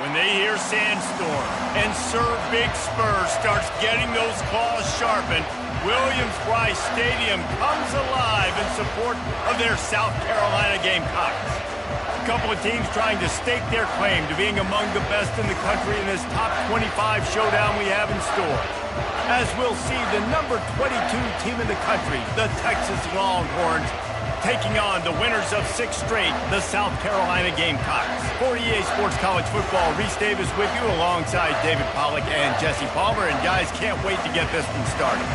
when they hear Sandstorm and Sir Big Spur starts getting those claws sharpened, Williams-Brice Stadium comes alive in support of their South Carolina Gamecocks. A couple of teams trying to stake their claim to being among the best in the country in this top 25 showdown we have in store. As we'll see, the number 22 team in the country, the Texas Longhorns, taking on the winners of 6 straight, the South Carolina Gamecocks. For EA Sports College Football, Reese Davis with you alongside David Pollack and Jesse Palmer. And guys, can't wait to get this one started.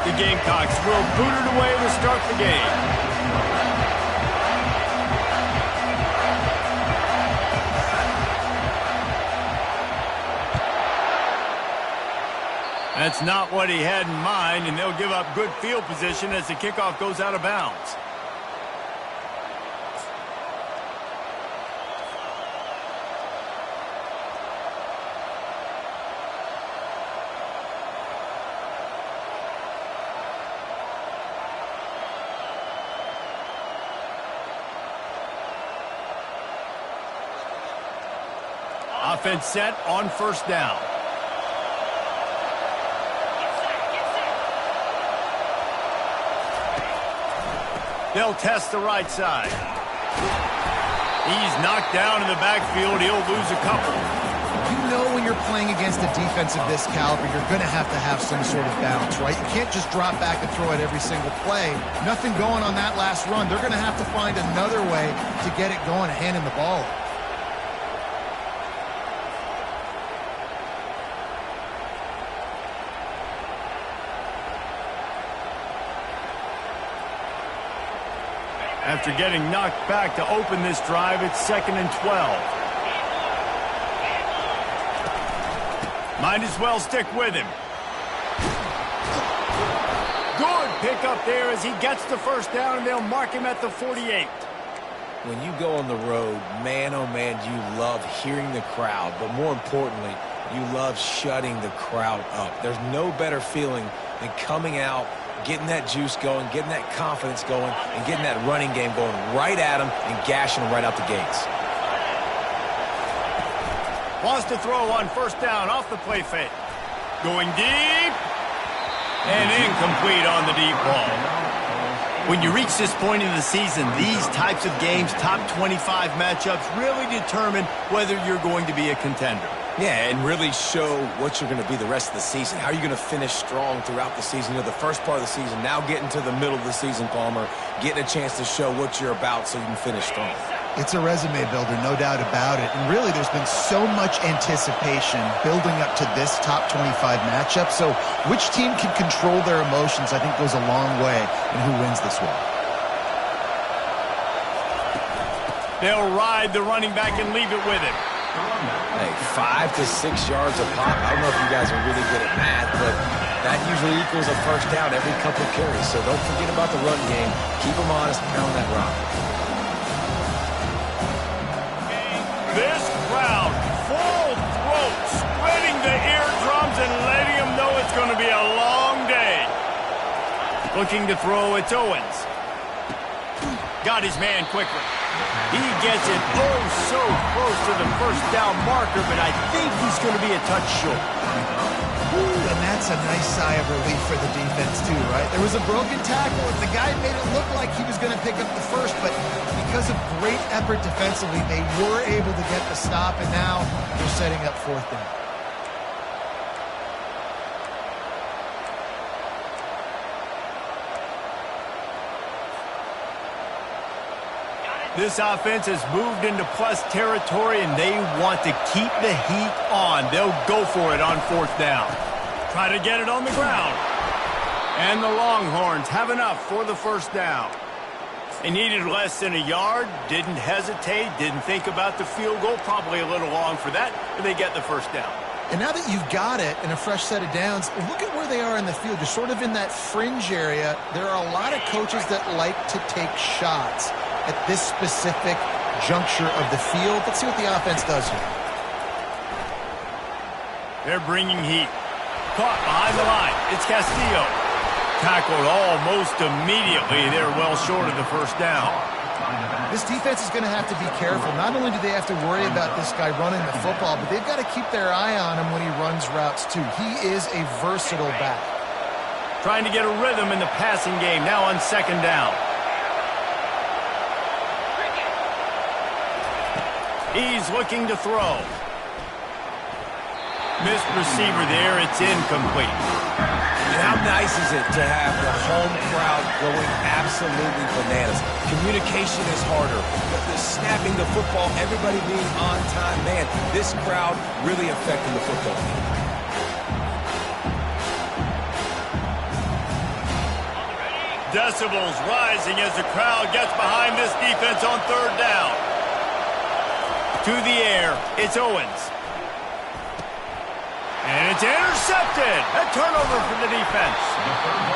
The Gamecocks will boot it away to start the game. That's not what he had in mind, and they'll give up good field position as the kickoff goes out of bounds. Offense set on first down. They'll test the right side. He's knocked down in the backfield. He'll lose a couple. You know when you're playing against a defense of this caliber, you're going to have some sort of balance, right? You can't just drop back and throw it every single play. Nothing going on that last run. They're going to have to find another way to get it going, handing the ball. After getting knocked back to open this drive, it's 2nd and 12. Might as well stick with him. Good pick up there as he gets the first down, and they'll mark him at the 48. When you go on the road, man, oh man, you love hearing the crowd. But more importantly, you love shutting the crowd up. There's no better feeling than coming out, getting that juice going, getting that confidence going, and getting that running game going right at them and gashing them right out the gates. Wants to throw on first down off the play fake. Going deep. And incomplete on the deep ball. When you reach this point in the season, these types of games, top 25 matchups, really determine whether you're going to be a contender. Yeah, and really show what you're going to be the rest of the season. How are you going to finish strong throughout the season? You know, the first part of the season, now getting to the middle of the season, Palmer, getting a chance to show what you're about so you can finish strong. It's a resume builder, no doubt about it. And really, there's been so much anticipation building up to this top 25 matchup. So which team can control their emotions, I think, goes a long way in who wins this one. They'll ride the running back and leave it with him. Hey, 5 to 6 yards a pop. I don't know if you guys are really good at math, but that usually equals a first down every couple of carries. So don't forget about the run game. Keep them honest, pound that rock. This crowd, full throat, spreading the eardrums and letting them know it's going to be a long day. Looking to throw, it's Owens. Got his man quickly. He gets it so close to the first down marker, but I think he's going to be a touch short. Ooh, and that's a nice sigh of relief for the defense too, right? There was a broken tackle, and the guy made it look like he was going to pick up the first, but because of great effort defensively, they were able to get the stop, and now they're setting up fourth down. This offense has moved into plus territory, and they want to keep the heat on. They'll go for it on fourth down. Try to get it on the ground. And the Longhorns have enough for the first down. They needed less than a yard, didn't hesitate, didn't think about the field goal. Probably a little long for that, but they get the first down. And now that you've got it and a fresh set of downs, look at where they are in the field. You're sort of in that fringe area. There are a lot of coaches that like to take shots at this specific juncture of the field. Let's see what the offense does here. They're bringing heat. Caught behind the line. It's Castillo. tackled almost immediately. They're well short of the first down. This defense is going to have to be careful. Not only do they have to worry about this guy running the football, but they've got to keep their eye on him when he runs routes too. He is a versatile back. Trying to get a rhythm in the passing game now on second down. He's looking to throw. Missed receiver there. It's incomplete. And how nice is it to have the home crowd going absolutely bananas? Communication is harder. The snapping the football, everybody being on time. Man, this crowd really affecting the football game. Decibels rising as the crowd gets behind this defense on third down. To the air, it's Owens. And it's intercepted. A turnover for the defense.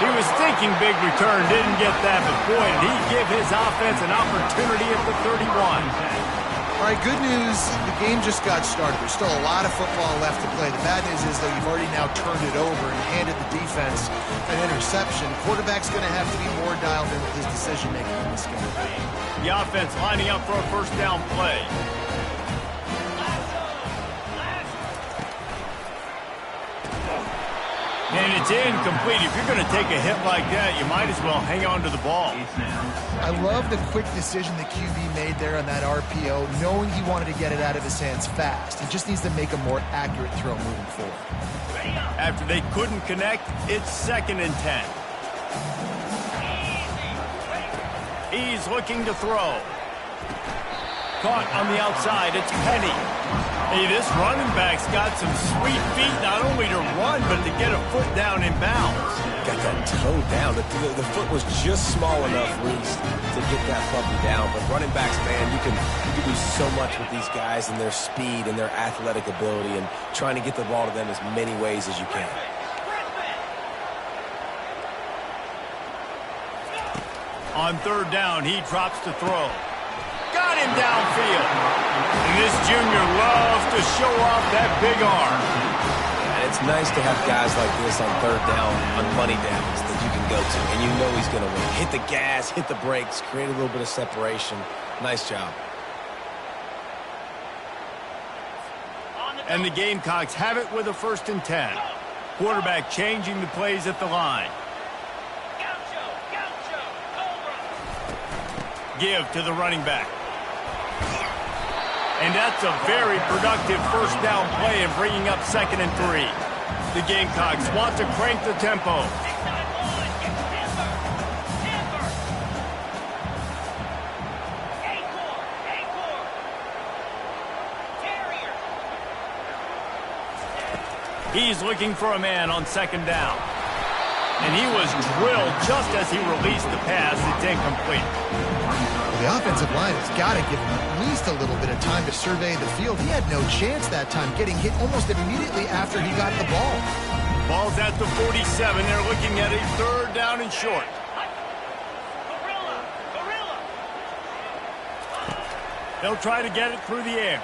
He was thinking big return, didn't get that, but boy, did he give his offense an opportunity at the 31. All right, good news. The game just got started. There's still a lot of football left to play. The bad news is, though, you've already now turned it over and handed the defense an interception. Quarterback's going to have to be more dialed in with his decision-making in this game. The offense lining up for a first down play. And it's incomplete. If you're going to take a hit like that, you might as well hang on to the ball. I love the quick decision the QB made there on that RPO, knowing he wanted to get it out of his hands fast. He just needs to make a more accurate throw moving forward. After they couldn't connect, it's 2nd and 10. He's looking to throw. Caught on the outside, it's Penny. Hey, this running back's got some sweet feet, not only to run, but to get a foot down in bounds. Got that toe down. The foot was just small enough, Reese, to get that puppy down. But running backs, man, you can do so much with these guys and their speed and their athletic ability and trying to get the ball to them as many ways as you can. On third down, he drops to throw. Got him downfield. And this junior loves to show off that big arm. And it's nice to have guys like this on third down, on money downs that you can go to. And you know he's going to win. Hit the gas, hit the brakes, create a little bit of separation. Nice job. And the Gamecocks have it with a 1st and 10. Quarterback changing the plays at the line. Give to the running back. And that's a very productive first down play and bringing up 2nd and 3. The Gamecocks want to crank the tempo. He's looking for a man on 2nd down. And he was drilled just as he released the pass. It's incomplete. The offensive line has got to give him at least a little bit of time to survey the field. He had no chance that time, getting hit almost immediately after he got the ball. Ball's at the 47. They're looking at a 3rd down and short. They'll try to get it through the air.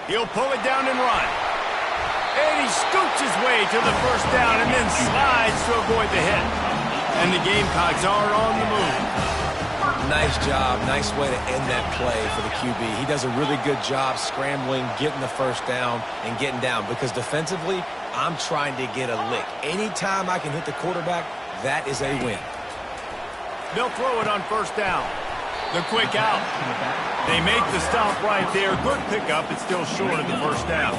He'll pull it down and run. And he scoots his way to the first down and then slides to avoid the hit. And the Gamecocks are on the move. Nice job. Nice way to end that play for the QB. He does a really good job scrambling, getting the first down, and getting down. Because defensively, I'm trying to get a lick. Anytime I can hit the quarterback, that is a win. They'll throw it on first down. The quick out. They make the stop right there. Good pickup. It's still short of the first down.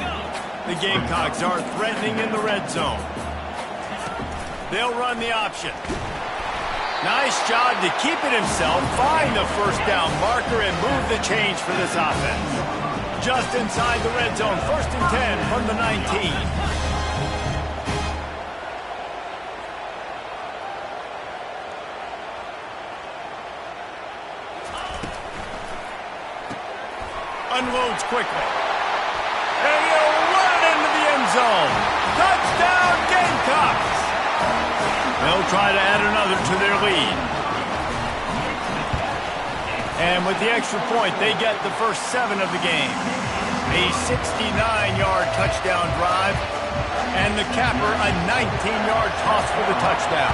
The Gamecocks are threatening in the red zone. They'll run the option. Nice job to keep it himself, find the first down marker, and move the change for this offense. Just inside the red zone, 1st and 10 from the 19. Unloads quickly. And he'll run it into the end zone. Touchdown, Gamecocks! They'll try to add another to their lead. And with the extra point, they get the first 7 of the game. A 69-yard touchdown drive, and the capper a 19-yard toss for the touchdown.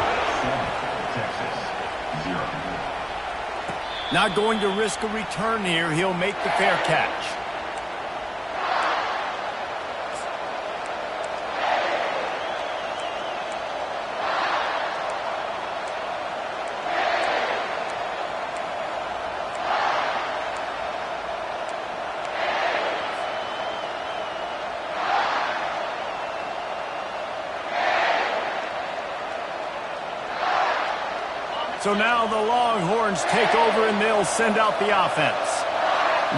Not going to risk a return here. He'll make the fair catch. So now the Longhorns take over and they'll send out the offense.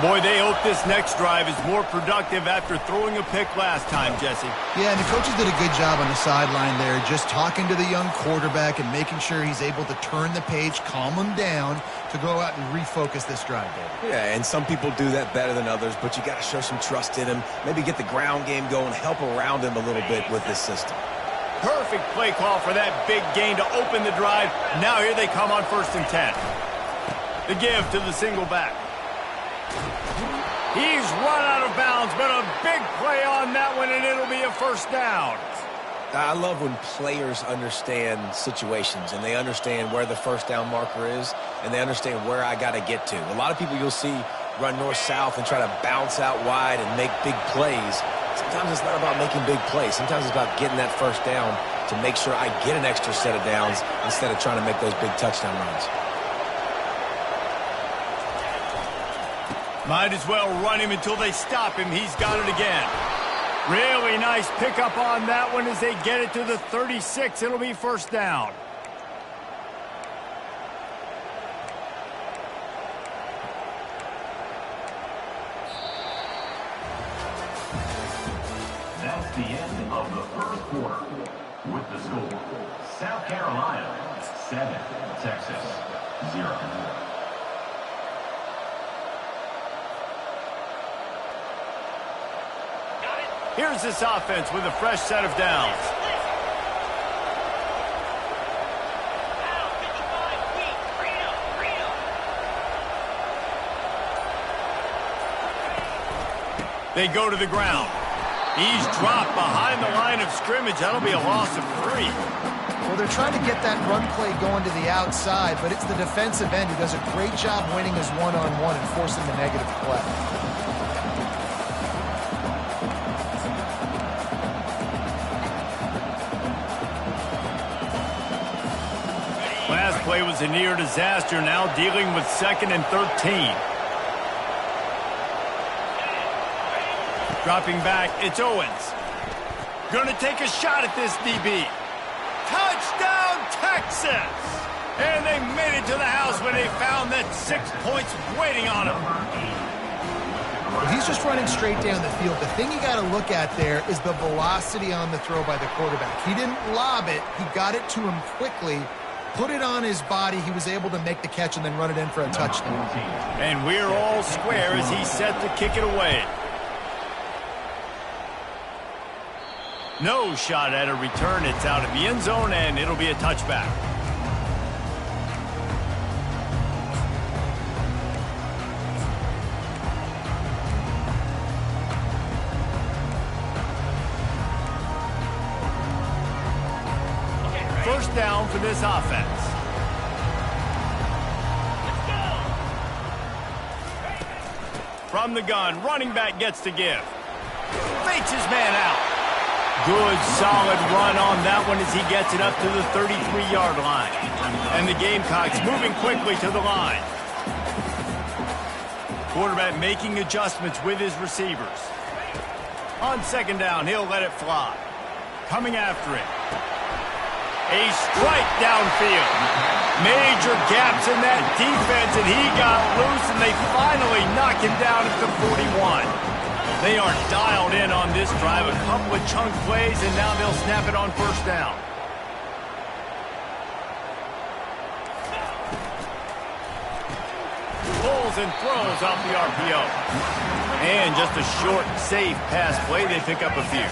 Boy, they hope this next drive is more productive after throwing a pick last time, Jesse. Yeah, and the coaches did a good job on the sideline there, just talking to the young quarterback and making sure he's able to turn the page, calm him down to go out and refocus this drive, David. Yeah, and some people do that better than others, but you got to show some trust in him, maybe get the ground game going, help around him a little bit with this system. Perfect play call for that big gain to open the drive. Now here they come on 1st and 10. The give to the single back. He's run out of bounds, but a big play on that one, and it'll be a 1st down. I love when players understand situations, and they understand where the 1st down marker is, and they understand where I got to get to. A lot of people you'll see run north-south and try to bounce out wide and make big plays. Sometimes it's not about making big plays. Sometimes it's about getting that 1st down to make sure I get an extra set of downs instead of trying to make those big touchdown runs. Might as well run him until they stop him. He's got it again. Really nice pickup on that one as they get it to the 36. It'll be 1st down. That's the end of the 1st quarter. With the score, South Carolina 7, Texas 0. Here's this offense with a fresh set of downs. They go to the ground. He's dropped behind the line of scrimmage. That'll be a loss of 3. Well, they're trying to get that run play going to the outside, but it's the defensive end who does a great job winning his one-on-one and forcing the negative play. Last play was a near disaster, now dealing with 2nd and 13. Dropping back, it's Owens. Gonna take a shot at this DB. Touchdown, Texas! And they made it to the house when they found that 6 points waiting on them. Well, he's just running straight down the field. The thing you got to look at there is the velocity on the throw by the quarterback. He didn't lob it. He got it to him quickly, put it on his body. He was able to make the catch and then run it in for a touchdown. And we're all square as he's set to kick it away. No shot at a return. It's out of the end zone, and it'll be a touchback. First down for this offense. From the gun, running back gets to give. Fakes his man out. Good, solid run on that one as he gets it up to the 33-yard line. And the Gamecocks moving quickly to the line. Quarterback making adjustments with his receivers. On 2nd down, he'll let it fly. Coming after it. A strike downfield. Major gaps in that defense, and he got loose, and they finally knock him down at the 41. They are dialed in on this drive. A couple of chunk plays, and now they'll snap it on 1st down. Pulls and throws off the RPO. And just a short, safe pass play. They pick up a few.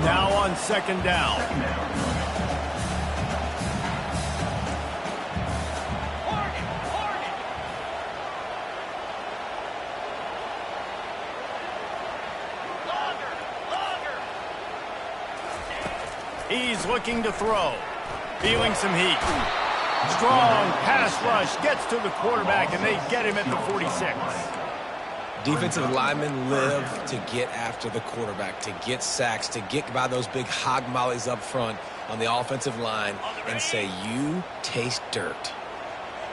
Now on 2nd down. He's looking to throw. Feeling some heat. Strong pass rush gets to the quarterback, and they get him at the 46. Defensive linemen live to get after the quarterback, to get sacks, to get by those big hog mollies up front on the offensive line and say, you taste dirt.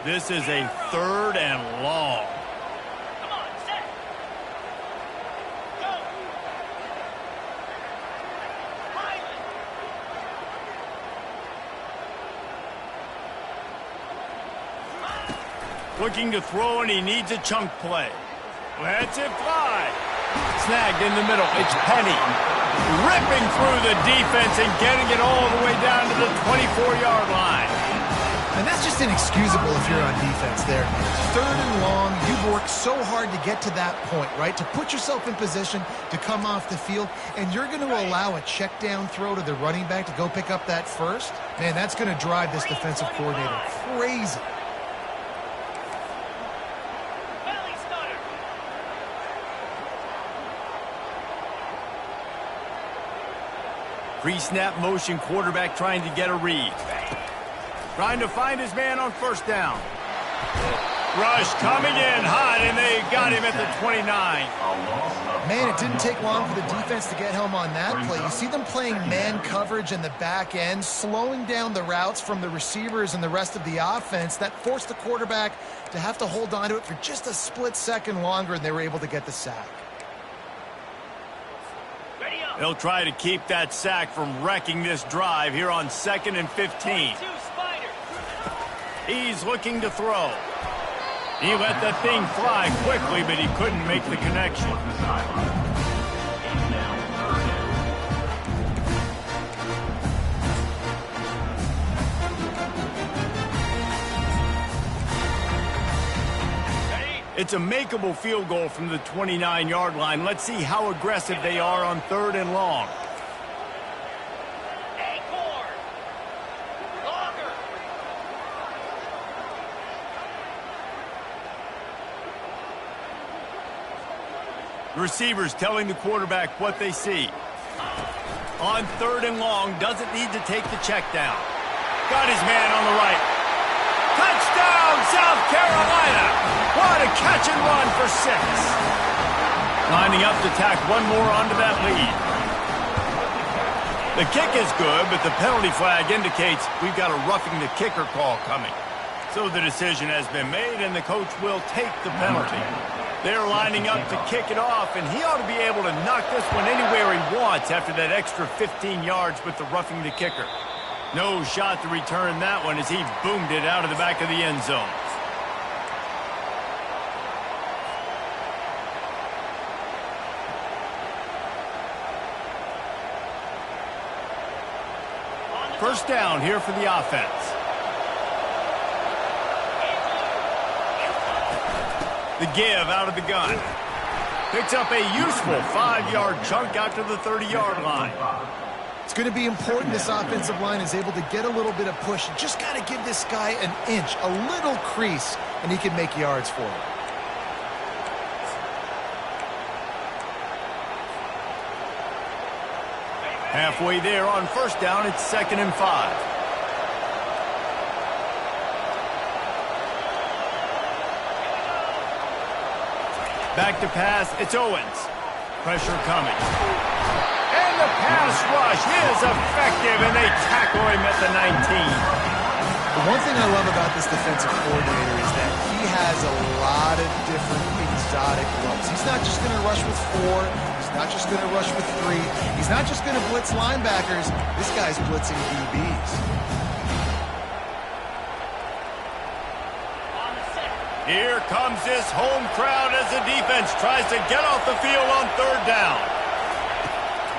This is a 3rd and long. Come on, set. Go. Looking to throw, and he needs a chunk play. Lets it fly. Snagged in the middle. It's Penny. Ripping through the defense and getting it all the way down to the 24-yard line. And that's just inexcusable if you're on defense there. 3rd and long, you've worked so hard to get to that point, right? To put yourself in position to come off the field, and you're going to allow a check down throw to the running back to go pick up that first? Man, that's going to drive this defensive coordinator crazy. Pre-snap motion quarterback trying to get a read. Trying to find his man on 1st down. Rush coming in hot, and they got him at the 29. Man, it didn't take long for the defense to get home on that play. You see them playing man coverage in the back end, slowing down the routes from the receivers and the rest of the offense. That forced the quarterback to have to hold on to it for just a split second longer, and they were able to get the sack. They'll try to keep that sack from wrecking this drive here on 2nd and 15. He's looking to throw. He let that thing fly quickly, but he couldn't make the connection. It's a makeable field goal from the 29-yard line. Let's see how aggressive they are on 3rd and long. The receivers telling the quarterback what they see. On 3rd and long, doesn't need to take the check down. Got his man on the right. Touchdown, South Carolina! What a catch and run for 6. Lining up to tack one more onto that lead. The kick is good, but the penalty flag indicates we've got a roughing the kicker call coming. So the decision has been made, and the coach will take the penalty. They're lining up to kick it off, and he ought to be able to knock this one anywhere he wants after that extra 15 yards with the roughing the kicker. No shot to return that one as he boomed it out of the back of the end zone. First down here for the offense. The give out of the gun. Picks up a useful 5-yard chunk out to the 30-yard line. It's going to be important this offensive line is able to get a little bit of push. Just got to give this guy an inch, a little crease, and he can make yards for it. Halfway there on first down, it's 2nd and 5. Back to pass, it's Owens. Pressure coming. And the pass rush is effective, and they tackle him at the 19. The one thing I love about this defensive coordinator is that he has a lot of different exotic looks. He's not just going to rush with 4. He's not just going to rush with 3. He's not just going to blitz linebackers. This guy's blitzing DBs. Here comes this home crowd as the defense tries to get off the field on 3rd down.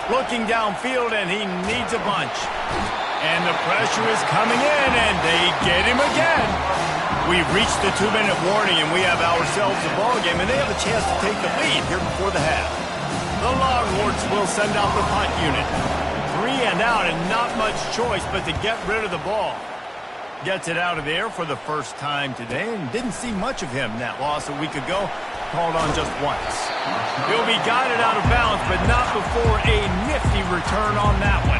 Looking downfield, and he needs a bunch. And the pressure is coming in, and they get him again. We've reached the 2-minute warning, and we have ourselves a ball game, and they have a chance to take the lead here before the half. The Longhorns will send out the punt unit. 3 and out, and not much choice but to get rid of the ball. Gets it out of there for the first time today, and didn't see much of him. That loss a week ago, called on just once. He'll be guided out of bounds, but not before a nifty return on that one.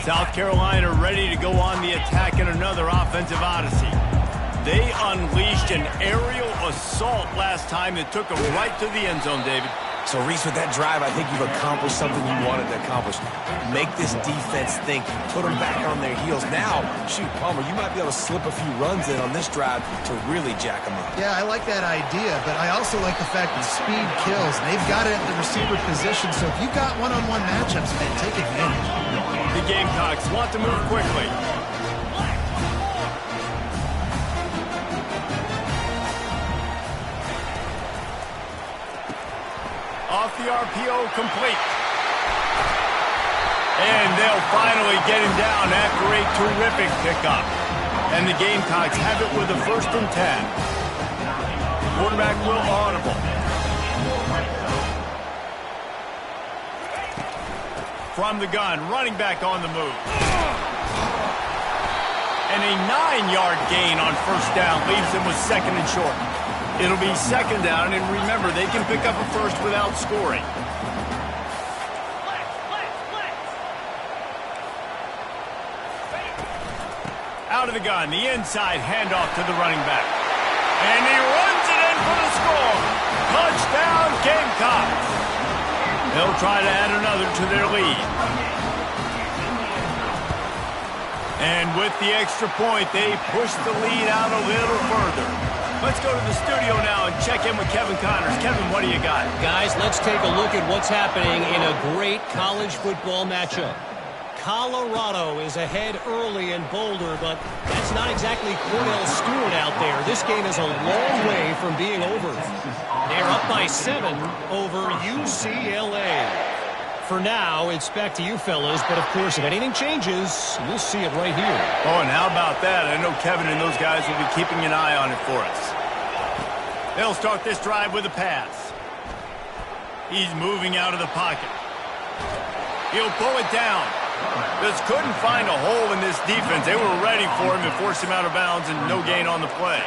South Carolina ready to go on the attack in another offensive odyssey. They unleashed an aerial assault last time that took them right to the end zone, David. So, Reese, with that drive, I think you've accomplished something you wanted to accomplish. Make this defense think. Put them back on their heels. Now, shoot, Palmer, you might be able to slip a few runs in on this drive to really jack them up. Yeah, I like that idea, but I also like the fact that speed kills. They've got it at the receiver position, so if you've got one-on-one matchups, man, take advantage. The Gamecocks want to move quickly. Off the RPO, complete. And they'll finally get him down after a terrific pickup. And the Gamecocks have it with a 1st and 10. Quarterback will audible. From the gun, running back on the move. And a 9-yard gain on 1st down leaves him with 2nd and short. It'll be 2nd down, and remember, they can pick up a first without scoring. Out of the gun, the inside handoff to the running back. And he runs it in for the score. Touchdown, Gamecocks. They'll try to add another to their lead. And with the extra point, they push the lead out a little further. Let's go to the studio now and check in with Kevin Connors. Kevin, what do you got? Guys, let's take a look at what's happening in a great college football matchup. Colorado is ahead early in Boulder, but that's not exactly Cornell Stewart out there. This game is a long way from being over. They're up by 7 over UCLA. For now, it's back to you fellas, but of course, if anything changes, you'll see it right here. Oh, and how about that? I know Kevin and those guys will be keeping an eye on it for us. They'll start this drive with a pass. He's moving out of the pocket. He'll pull it down. Just couldn't find a hole in this defense. They were ready for him and forced him out of bounds and no gain on the play.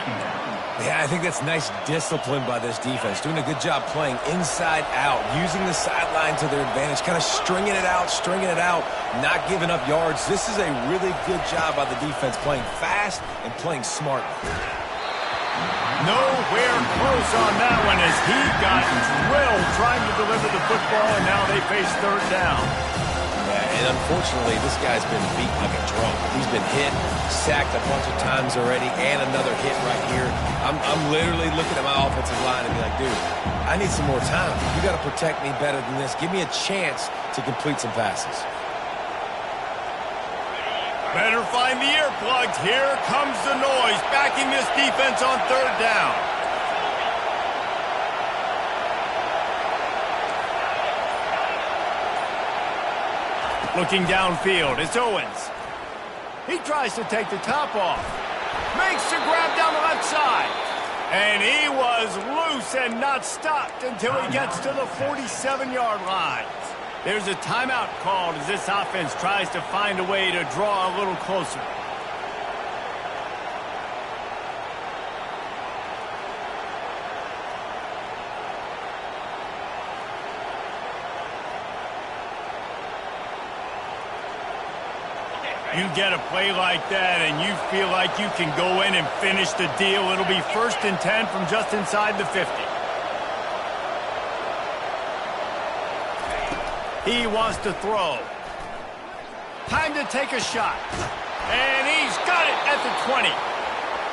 Yeah, I think that's nice discipline by this defense. Doing a good job playing inside out, using the sideline to their advantage, kind of stringing it out, not giving up yards. This is a really good job by the defense, playing fast and playing smart. Nowhere close on that one as he got drilled trying to deliver the football, and now they face 3rd down. Yeah, and unfortunately, this guy's been beat like a drum. He's been hit, sacked a bunch of times already, and another hit right here. I'm literally looking at my offensive line and be like, dude, I need some more time. You got to protect me better than this. Give me a chance to complete some passes. Better find the earplugs. Here comes the noise, backing this defense on 3rd down. Looking downfield, it's Owens. He tries to take the top off. Makes the grab down the left side. And he was loose and not stopped until he gets to the 47-yard line. There's a timeout called as this offense tries to find a way to draw a little closer. You get a play like that and you feel like you can go in and finish the deal. It'll be 1st and 10 from just inside the 50. He wants to throw. Time to take a shot. And he's got it at the 20.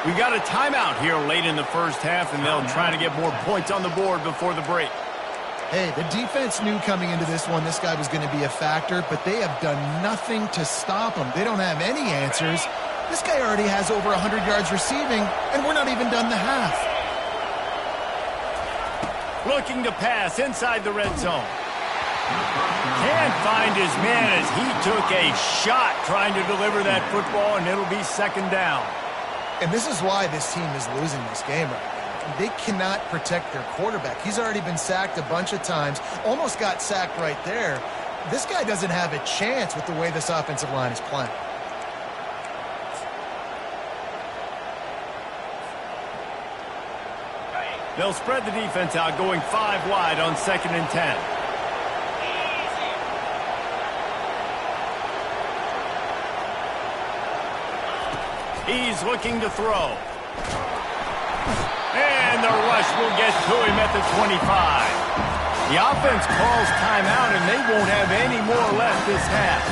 We got a timeout here late in the 1st half, and they'll try to get more points on the board before the break. Hey, the defense knew coming into this one this guy was going to be a factor, but they have done nothing to stop him. They don't have any answers. This guy already has over 100 yards receiving, and we're not even done the half. Looking to pass inside the red zone. Can't find his man as he took a shot trying to deliver that football, and it'll be 2nd down. And this is why this team is losing this game right now. They cannot protect their quarterback. He's already been sacked a bunch of times, almost got sacked right there. This guy doesn't have a chance with the way this offensive line is playing. They'll spread the defense out, going 5 wide on 2nd and 10. He's looking to throw. And the rush will get to him at the 25. The offense calls timeout, and they won't have any more left this half.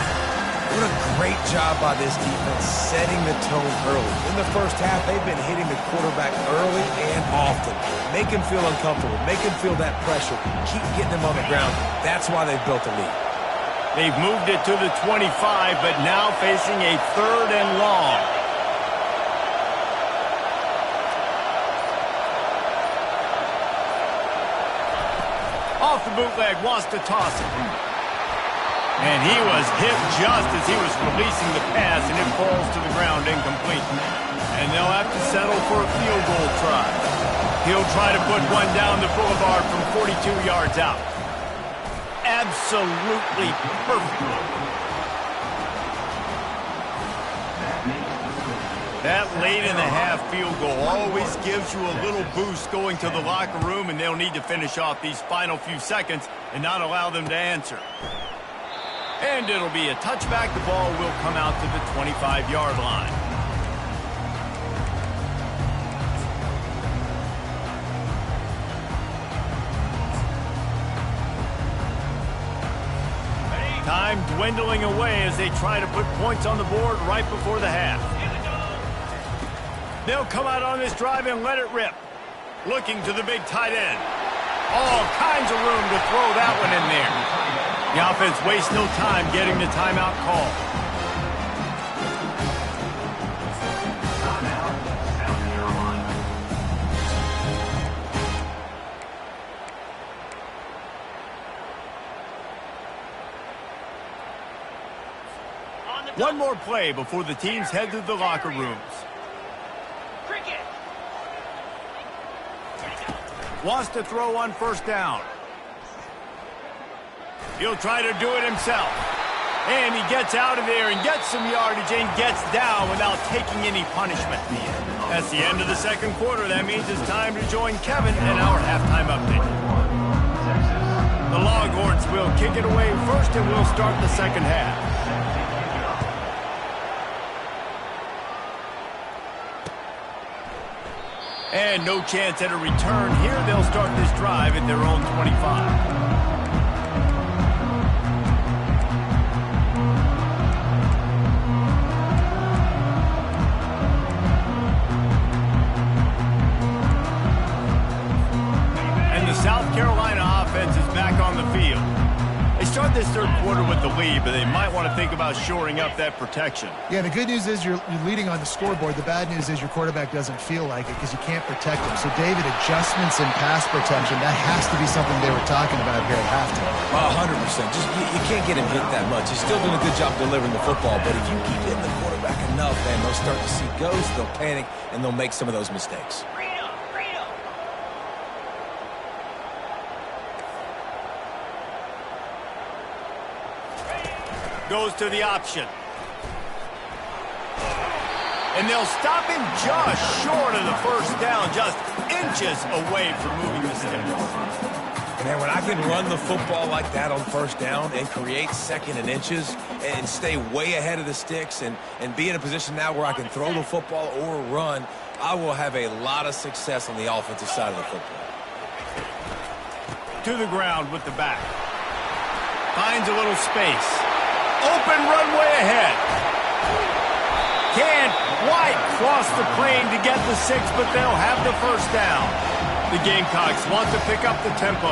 What a great job by this defense setting the tone early. In the first half, they've been hitting the quarterback early and often. Make him feel uncomfortable. Make him feel that pressure. Keep getting him on the ground. That's why they've built a lead. They've moved it to the 25, but now facing a 3rd and long. Off the bootleg, wants to toss it. And he was hit just as he was releasing the pass, and it falls to the ground incomplete. And they'll have to settle for a field goal try. He'll try to put one down the boulevard from 42 yards out. Absolutely perfect. That late in the half field goal always gives you a little boost going to the locker room, and they'll need to finish off these final few seconds and not allow them to answer. And it'll be a touchback. The ball will come out to the 25-yard line. Time dwindling away as they try to put points on the board right before the half. They'll come out on this drive and let it rip. Looking to the big tight end. All kinds of room to throw that one in there. The offense wastes no time getting the timeout call. One more play before the teams head to the locker rooms. Wants to throw on 1st down. He'll try to do it himself. And he gets out of there and gets some yardage and gets down without taking any punishment. That's the end of the 2nd quarter. That means it's time to join Kevin in our halftime update. The Longhorns will kick it away first, and we'll start the 2nd half. And no chance at a return here. They'll start this drive at their own 25. South Carolina offense is back on the field. They start this 3rd quarter with the lead, but they might want to think about shoring up that protection. Yeah, the good news is you're leading on the scoreboard. The bad news is your quarterback doesn't feel like it because you can't protect him. So, David, adjustments in pass protection, that has to be something they were talking about here at halftime. 100%. Just you can't get him hit that much. He's still doing a good job delivering the football, but if you keep hitting the quarterback enough, man, they'll start to see ghosts, they'll panic, and they'll make some of those mistakes. Goes to the option. And they'll stop him just short of the 1st down, just inches away from moving the sticks. Man, when I can run the football like that on 1st down and create 2nd and inches and stay way ahead of the sticks and be in a position now where I can throw the football or run, I will have a lot of success on the offensive side of the football. To the ground with the back. Finds a little space. Open runway ahead. Can't quite cross the plane to get the 6, but they'll have the 1st down. The Gamecocks want to pick up the tempo.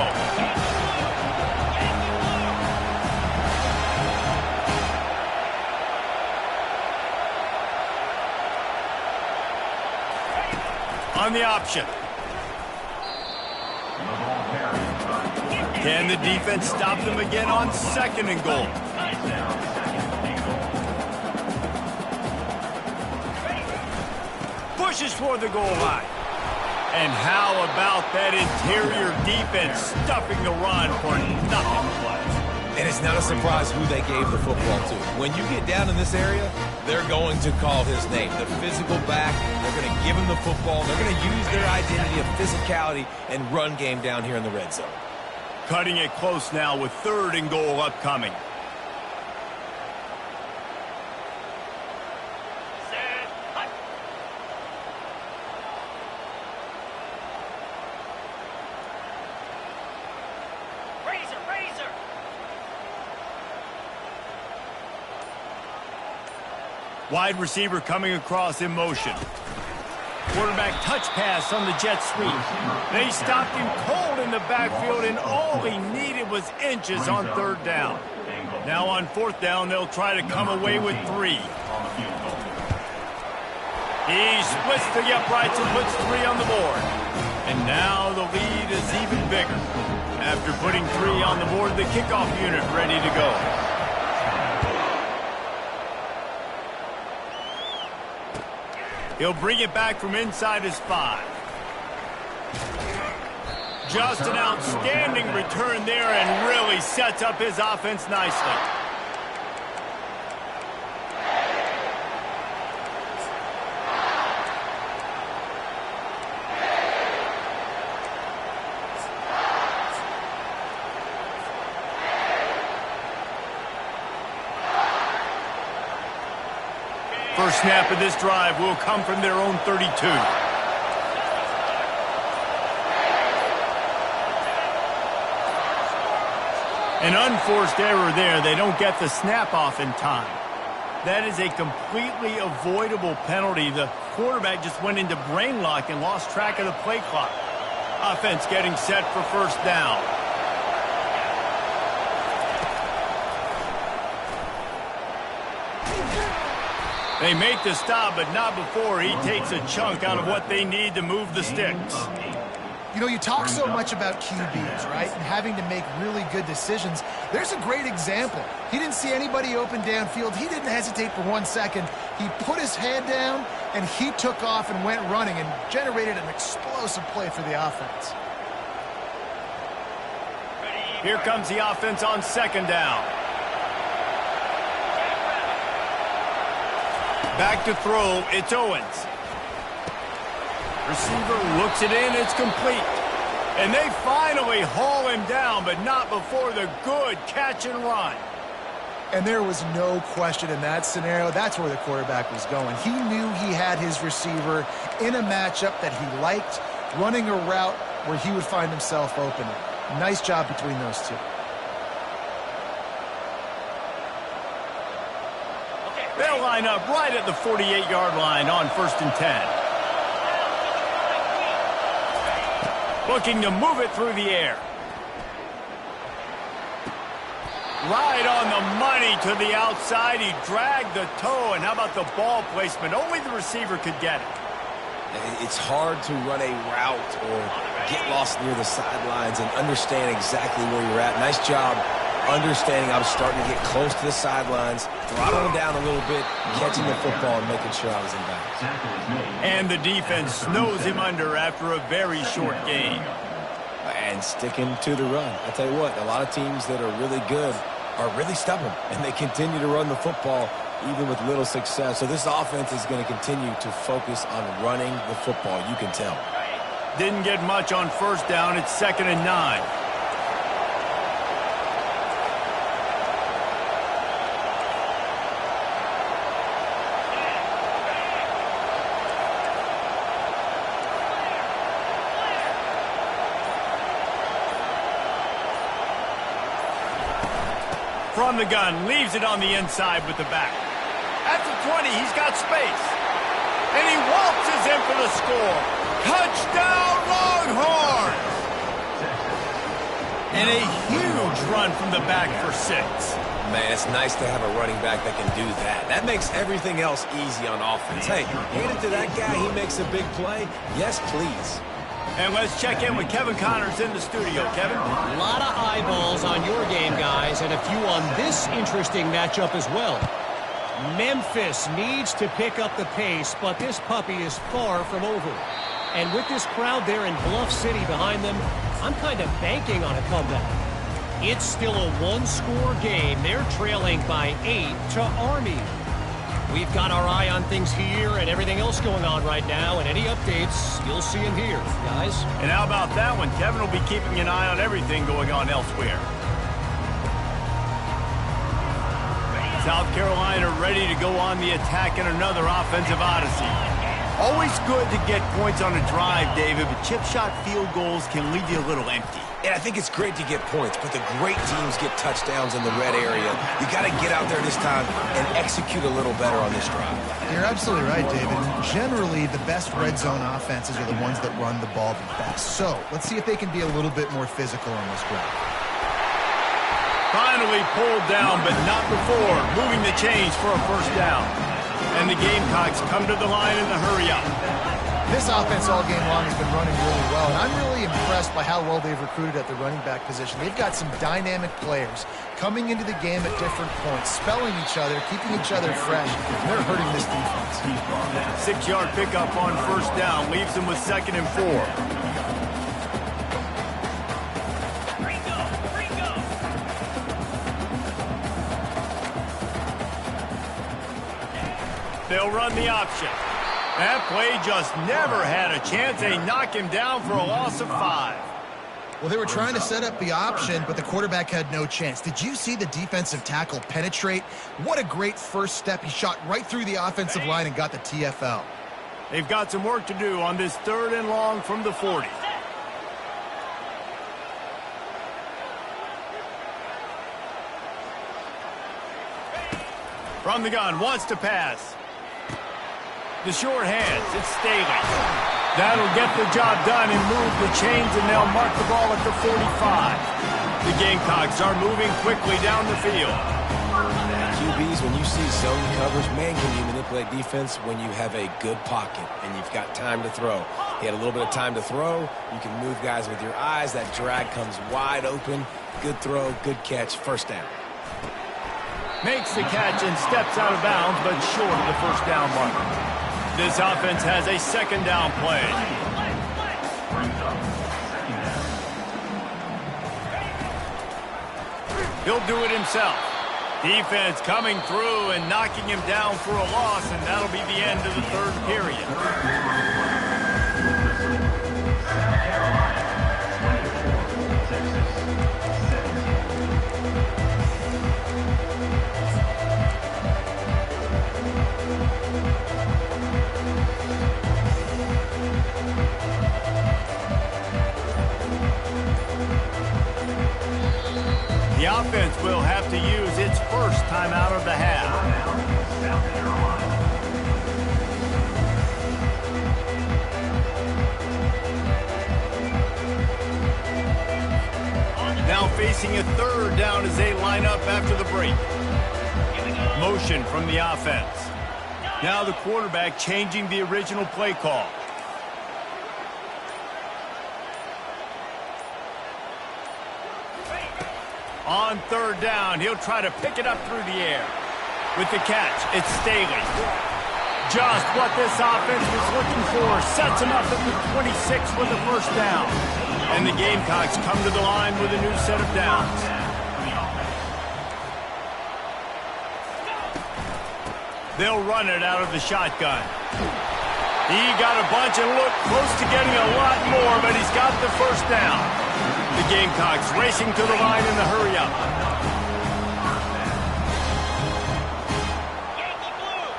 On the option. Can the defense stop them again on 2nd and goal? Pushes for the goal line. And how about that interior defense stuffing the run for nothing? And it's not a surprise who they gave the football to. When you get down in this area, they're going to call his name. The physical back, they're going to give him the football. They're going to use their identity of physicality and run game down here in the red zone. Cutting it close now with 3rd and goal upcoming. Wide receiver coming across in motion. Quarterback touch pass on the jet sweep. They stopped him cold in the backfield, and all he needed was inches on third down. Now on fourth down, they'll try to come away with 3. He splits the uprights and puts 3 on the board. And now the lead is even bigger. After putting 3 on the board, the kickoff unit ready to go. He'll bring it back from inside his 5. Just an outstanding return there and really sets up his offense nicely. First snap of this drive will come from their own 32. An unforced error there. They don't get the snap off in time. That is a completely avoidable penalty. The quarterback just went into brain lock and lost track of the play clock. Offense getting set for first down. They make the stop, but not before he takes a chunk out of what they need to move the sticks. You know, you talk so much about QBs, right, and having to make really good decisions. There's a great example. He didn't see anybody open downfield. He didn't hesitate for 1 second. He put his head down, and he took off and went running and generated an explosive play for the offense. Here comes the offense on second down. Back to throw, it's Owens. Receiver looks it in, it's complete. And they finally haul him down, but not before the good catch and run. And there was no question in that scenario. That's where the quarterback was going. He knew he had his receiver in a matchup that he liked, running a route where he would find himself open. Nice job between those two. They'll line up right at the 48-yard line on 1st and 10. Looking to move it through the air. Right on the money to the outside. He dragged the toe, and how about the ball placement? Only the receiver could get it. It's hard to run a route or get lost near the sidelines and understand exactly where you're at. Nice job understanding I was starting to get close to the sidelines, throttling down a little bit, catching the football and making sure I was in bounds. And the defense snows him under after a very short gain. And sticking to the run. I tell you what, a lot of teams that are really good are really stubborn, and they continue to run the football even with little success. So this offense is going to continue to focus on running the football, you can tell. Didn't get much on first down. It's 2nd and 9. From the gun, leaves it on the inside with the back. At the 20, he's got space. And he waltzes in for the score. Touchdown, Longhorns! And a huge run from the back for 6. Man, it's nice to have a running back that can do that. That makes everything else easy on offense. Hey, hand it to that guy, he makes a big play. Yes, please. And let's check in with Kevin Connors in the studio. Kevin? A lot of eyeballs on your game, guys, and a few on this interesting matchup as well. Memphis needs to pick up the pace, but this puppy is far from over. And with this crowd there in Bluff City behind them, I'm kind of banking on a comeback. It's still a one-score game. They're trailing by 8 to Army. We've got our eye on things here and everything else going on right now, and any updates, you'll see them here, guys. And how about that one? Kevin will be keeping an eye on everything going on elsewhere. South Carolina ready to go on the attack in another offensive odyssey. Always good to get points on a drive, David, but chip shot field goals can leave you a little empty. And I think it's great to get points, but the great teams get touchdowns in the red area. You got to get out there this time and execute a little better on this drive. You're absolutely right, David. Generally, the best red zone offenses are the ones that run the ball the best. So let's see if they can be a little bit more physical on this drive. Finally pulled down, but not before moving the chains for a first down. And the Gamecocks come to the line in the hurry-up. This offense all game long has been running really well, and I'm really impressed by how well they've recruited at the running back position. They've got some dynamic players coming into the game at different points, spelling each other, keeping each other fresh, and they're hurting this defense. 6-yard pickup on first down leaves them with 2nd and 4. They'll run the option. That play just never had a chance. They knock him down for a loss of 5. Well, they were trying to set up the option, but the quarterback had no chance. Did you see the defensive tackle penetrate? What a great first step. He shot right through the offensive line and got the TFL. They've got some work to do on this 3rd and long from the 40. From the gun, wants to pass. The short hands, it's Staley. That'll get the job done and move the chains, and they'll mark the ball at the 45. The Gamecocks are moving quickly down the field. QBs, when you see zone coverage, man, can you manipulate defense when you have a good pocket and you've got time to throw. He had a little bit of time to throw. You can move guys with your eyes. That drag comes wide open. Good throw, good catch, first down. Makes the catch and steps out of bounds, but short of the first down mark. This offense has a 2nd down play. He'll do it himself. Defense coming through and knocking him down for a loss, and that'll be the end of the 3rd period. The offense will have to use its first timeout of the half. Now facing a 3rd down as they line up after the break. Motion from the offense. Now the quarterback changing the original play call. On 3rd down, he'll try to pick it up through the air. With the catch, it's Staley. Just what this offense was looking for. Sets him up at the 26 for the first down. And the Gamecocks come to the line with a new set of downs. They'll run it out of the shotgun. He got a bunch and looked close to getting a lot more, but he's got the first down. The Gamecocks racing to the line in the hurry-up. Yankee blue!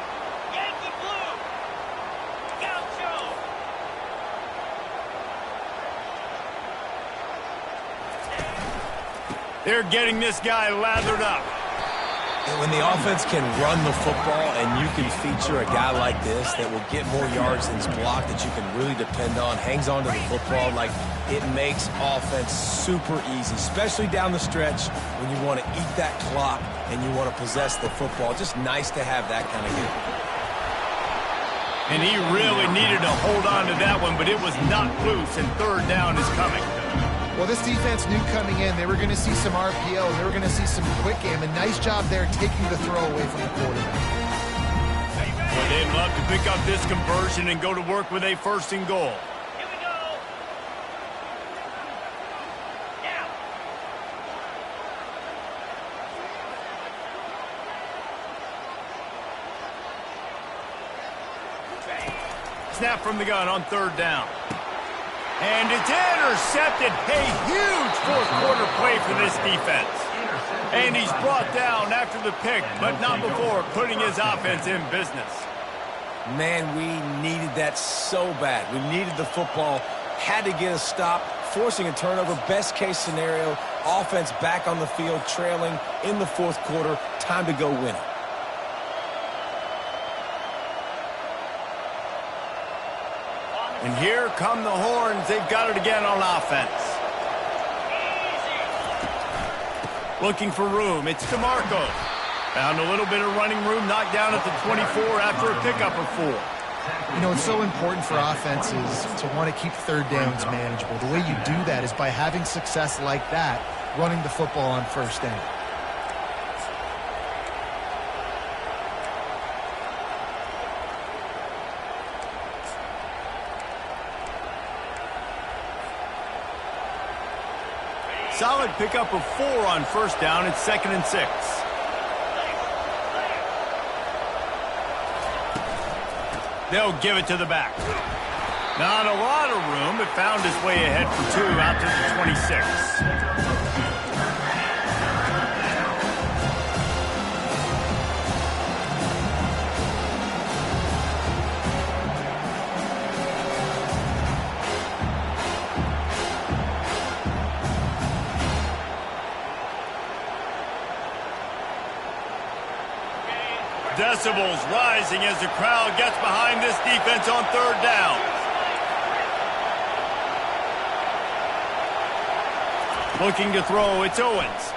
Yankee blue! Gaucho! They're getting this guy lathered up. And when the offense can run the football and you can feature a guy like this that will get more yards than's blocked, that you can really depend on, hangs on to the football, like it makes offense super easy, especially down the stretch when you want to eat that clock and you want to possess the football. Just nice to have that kind of game. And he really needed to hold on to that one, but it was knocked loose, and 3rd down is coming. Well, this defense knew coming in they were going to see some RPO, and they were going to see some quick game. A nice job there taking the throw away from the quarterback. Well, they'd love to pick up this conversion and go to work with a 1st and goal. Here we go! Now! Snap from the gun on 3rd down. And it's intercepted. A huge 4th-quarter play for this defense. And he's brought down after the pick, but not before putting his offense in business. Man, we needed that so bad. We needed the football, had to get a stop, forcing a turnover. Best case scenario, offense back on the field, trailing in the fourth quarter. Time to go win it. And here come the horns. They've got it again on offense. Looking for room. It's DeMarco. Found a little bit of running room, knocked down at the 24 after a pickup of 4. You know, it's so important for offenses to want to keep third downs manageable. The way you do that is by having success like that, running the football on first down. Solid pickup of 4 on first down. It's 2nd and 6. They'll give it to the back. Not a lot of room, but found his way ahead for 2 out to the 26. Decibels rising as the crowd gets behind this defense on third down. Looking to throw, it's Owens.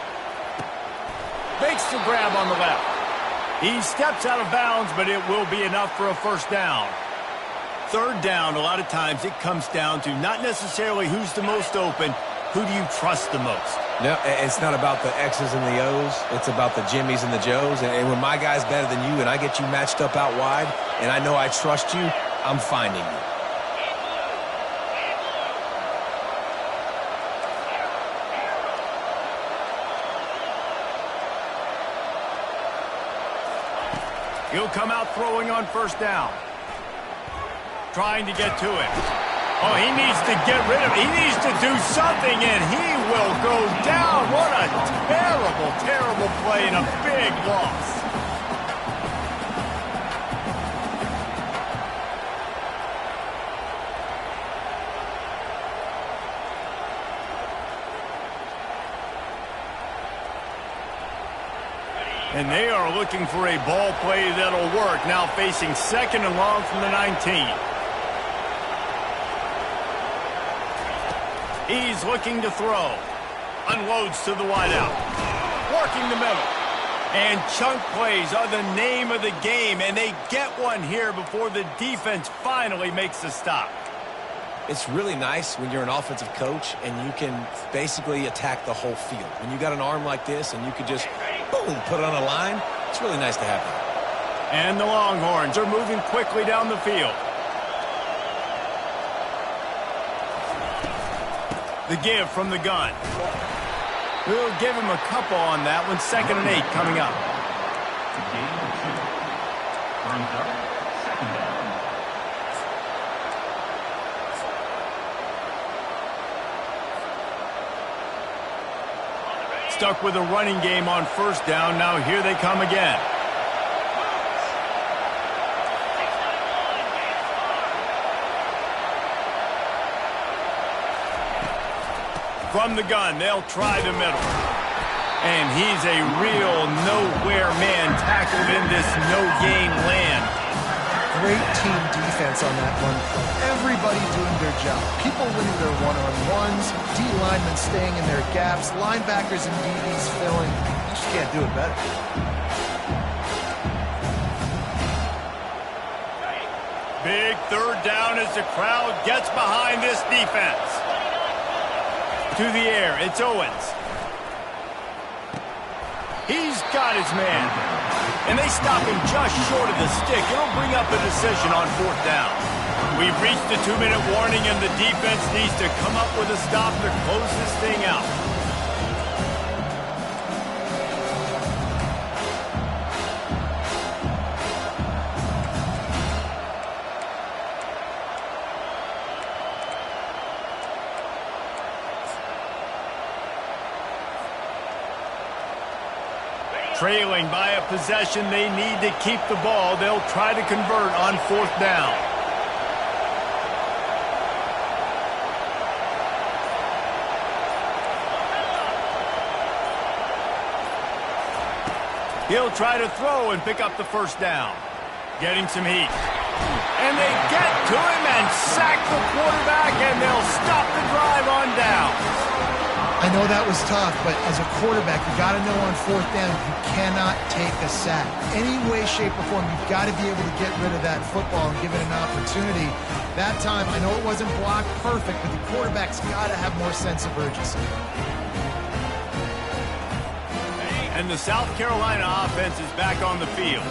Makes the grab on the left. He steps out of bounds, but it will be enough for a first down. Third down, a lot of times it comes down to not necessarily who's the most open, who do you trust the most? No, it's not about the X's and the O's. It's about the Jimmies and the Joes. And when my guy's better than you and I get you matched up out wide and I know I trust you, I'm finding you. He'll come out throwing on first down. Trying to get to it. Oh, he needs to get rid of it. He needs to do something, and he will go down. What a terrible, terrible play and a big loss. And they are looking for a ball play that'll work. Now facing 2nd and long from the 19. He's looking to throw. Unloads to the wideout. Working the middle. And chunk plays are the name of the game, and they get one here before the defense finally makes a stop. It's really nice when you're an offensive coach and you can basically attack the whole field. When you got an arm like this and you could just, boom, put it on a line, it's really nice to have that. And the Longhorns are moving quickly down the field. The give from the gun. We'll give him a couple on that one. 2nd and 8 coming up. Stuck with a running game on first down. Now here they come again. From the gun, they'll try the middle. And he's a real nowhere man tackled in this no-gain land. Great team defense on that one play. Everybody doing their job. People winning their one-on-ones, D linemen staying in their gaps, linebackers and DBs filling. You just can't do it better. Big third down as the crowd gets behind this defense. To the air, it's Owens. He's got his man. And they stop him just short of the stick. It'll bring up a decision on fourth down. We've reached the 2-minute warning, and the defense needs to come up with a stop to close this thing out. Trailing by a possession, they need to keep the ball. They'll try to convert on 4th down. He'll try to throw and pick up the 1st down. Getting some heat. And they get to him and sack the quarterback, and they'll stop the drive on down. I know that was tough, but as a quarterback, you got to know on 4th down, you cannot take a sack. Any way, shape, or form, you've got to be able to get rid of that football and give it an opportunity. That time, I know it wasn't blocked perfect, but the quarterback's got to have more sense of urgency. And the South Carolina offense is back on the field.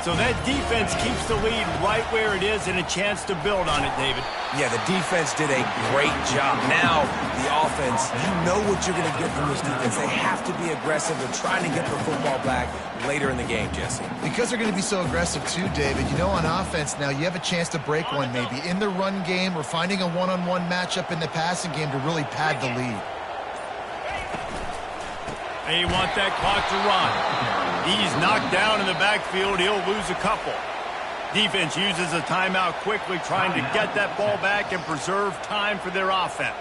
So that defense keeps the lead right where it is and a chance to build on it, David. Yeah, the defense did a great job. Now, the offense, you know what you're going to get from this defense. They have to be aggressive. They're trying to get the football back later in the game, Jesse. Because they're going to be so aggressive too, David, you know on offense now you have a chance to break one maybe in the run game or finding a one-on-one matchup in the passing game to really pad the lead. They want that clock to run. He's knocked down in the backfield. He'll lose a couple. Defense uses a timeout quickly, trying to get that ball back and preserve time for their offense.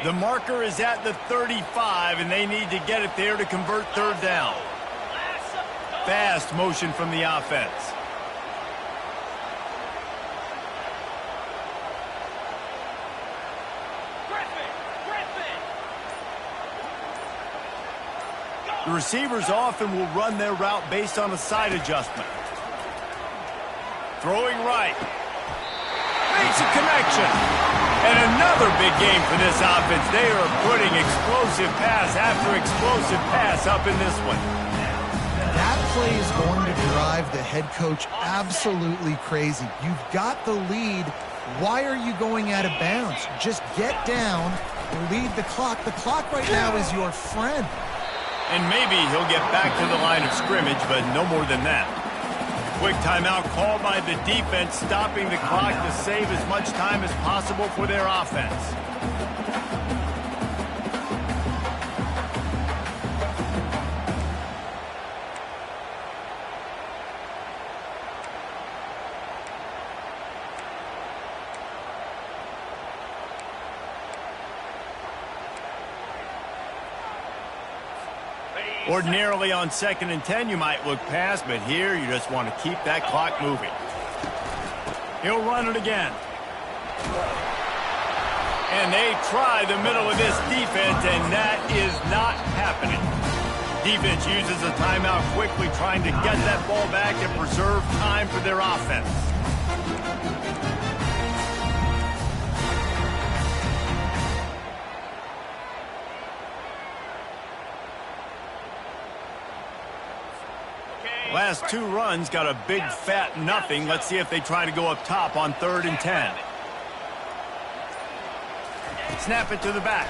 The marker is at the 35, and they need to get it there to convert 3rd down. Fast motion from the offense. The receivers often will run their route based on a side adjustment. Throwing right. Makes a connection. And another big game for this offense. They are putting explosive pass after explosive pass up in this one. That play is going to drive the head coach absolutely crazy. You've got the lead. Why are you going out of bounds? Just get down, lead the clock. The clock right now is your friend. And maybe he'll get back to the line of scrimmage, but no more than that. Quick timeout called by the defense, stopping the clock to save as much time as possible for their offense. Ordinarily on 2nd and 10, you might look past, but here you just want to keep that clock moving. He'll run it again. And they try the middle of this defense, and that is not happening. Defense uses a timeout quickly, trying to get that ball back and preserve time for their offense. Last 2 runs got a big fat nothing. Let's see if they try to go up top on 3rd and 10. Snap it to the back.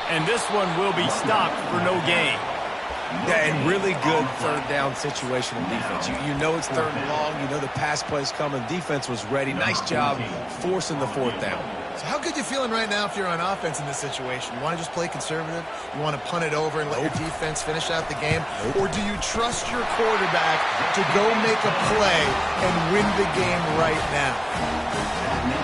And this one will be stopped for no gain. Yeah, and really good 3rd down situational defense. You know it's 3rd and long. You know the pass play's coming. Defense was ready. Nice job forcing the 4th down. So how good you feeling right now if you're on offense in this situation? You want to just play conservative? You want to punt it over and let your defense finish out the game? Or do you trust your quarterback to go make a play and win the game right now?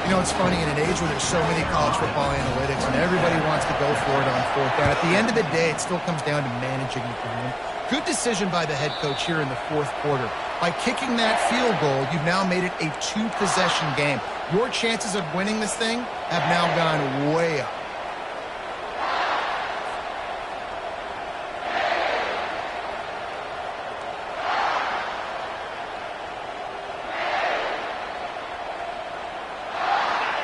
You know, it's funny, in an age where there's so many college football analytics and everybody wants to go for it on 4th down, at the end of the day, it still comes down to managing the game. Good decision by the head coach here in the 4th quarter. By kicking that field goal, you've now made it a 2-possession game. Your chances of winning this thing have now gone way up.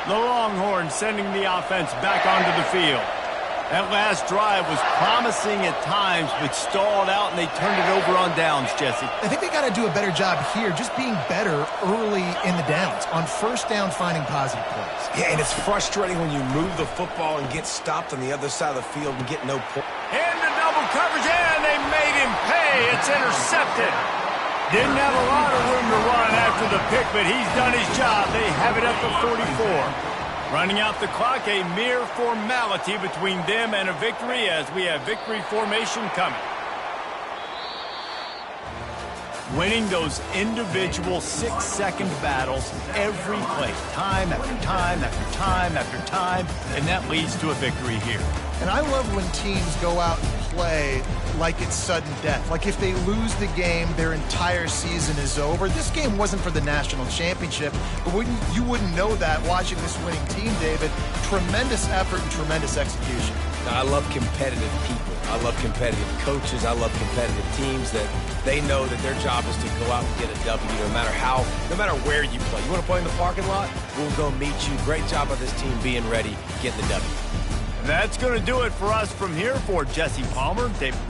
The Longhorns sending the offense back onto the field. That last drive was promising at times, but stalled out, and they turned it over on downs, Jesse. I think they got to do a better job here, just being better early in the downs. On 1st down, finding positive plays. Yeah, and it's frustrating when you move the football and get stopped on the other side of the field and get no point. And the double coverage, and they made him pay. It's intercepted. Didn't have a lot of room to run after the pick, but he's done his job. They have it at the 44. Running out the clock, a mere formality between them and a victory as we have victory formation coming. Winning those individual 6-second battles every play, time after time after time after time, and that leads to a victory here. And I love when teams go out and play like it's sudden death. Like if they lose the game, their entire season is over. This game wasn't for the national championship, but you wouldn't know that watching this winning team, David. Tremendous effort and tremendous execution. Now, I love competitive people. I love competitive coaches. I love competitive teams that they know that their job is to go out and get a W no matter where you play. You want to play in the parking lot? We'll go meet you. Great job of this team being ready, getting the W. That's going to do it for us from here. For Jesse Palmer, David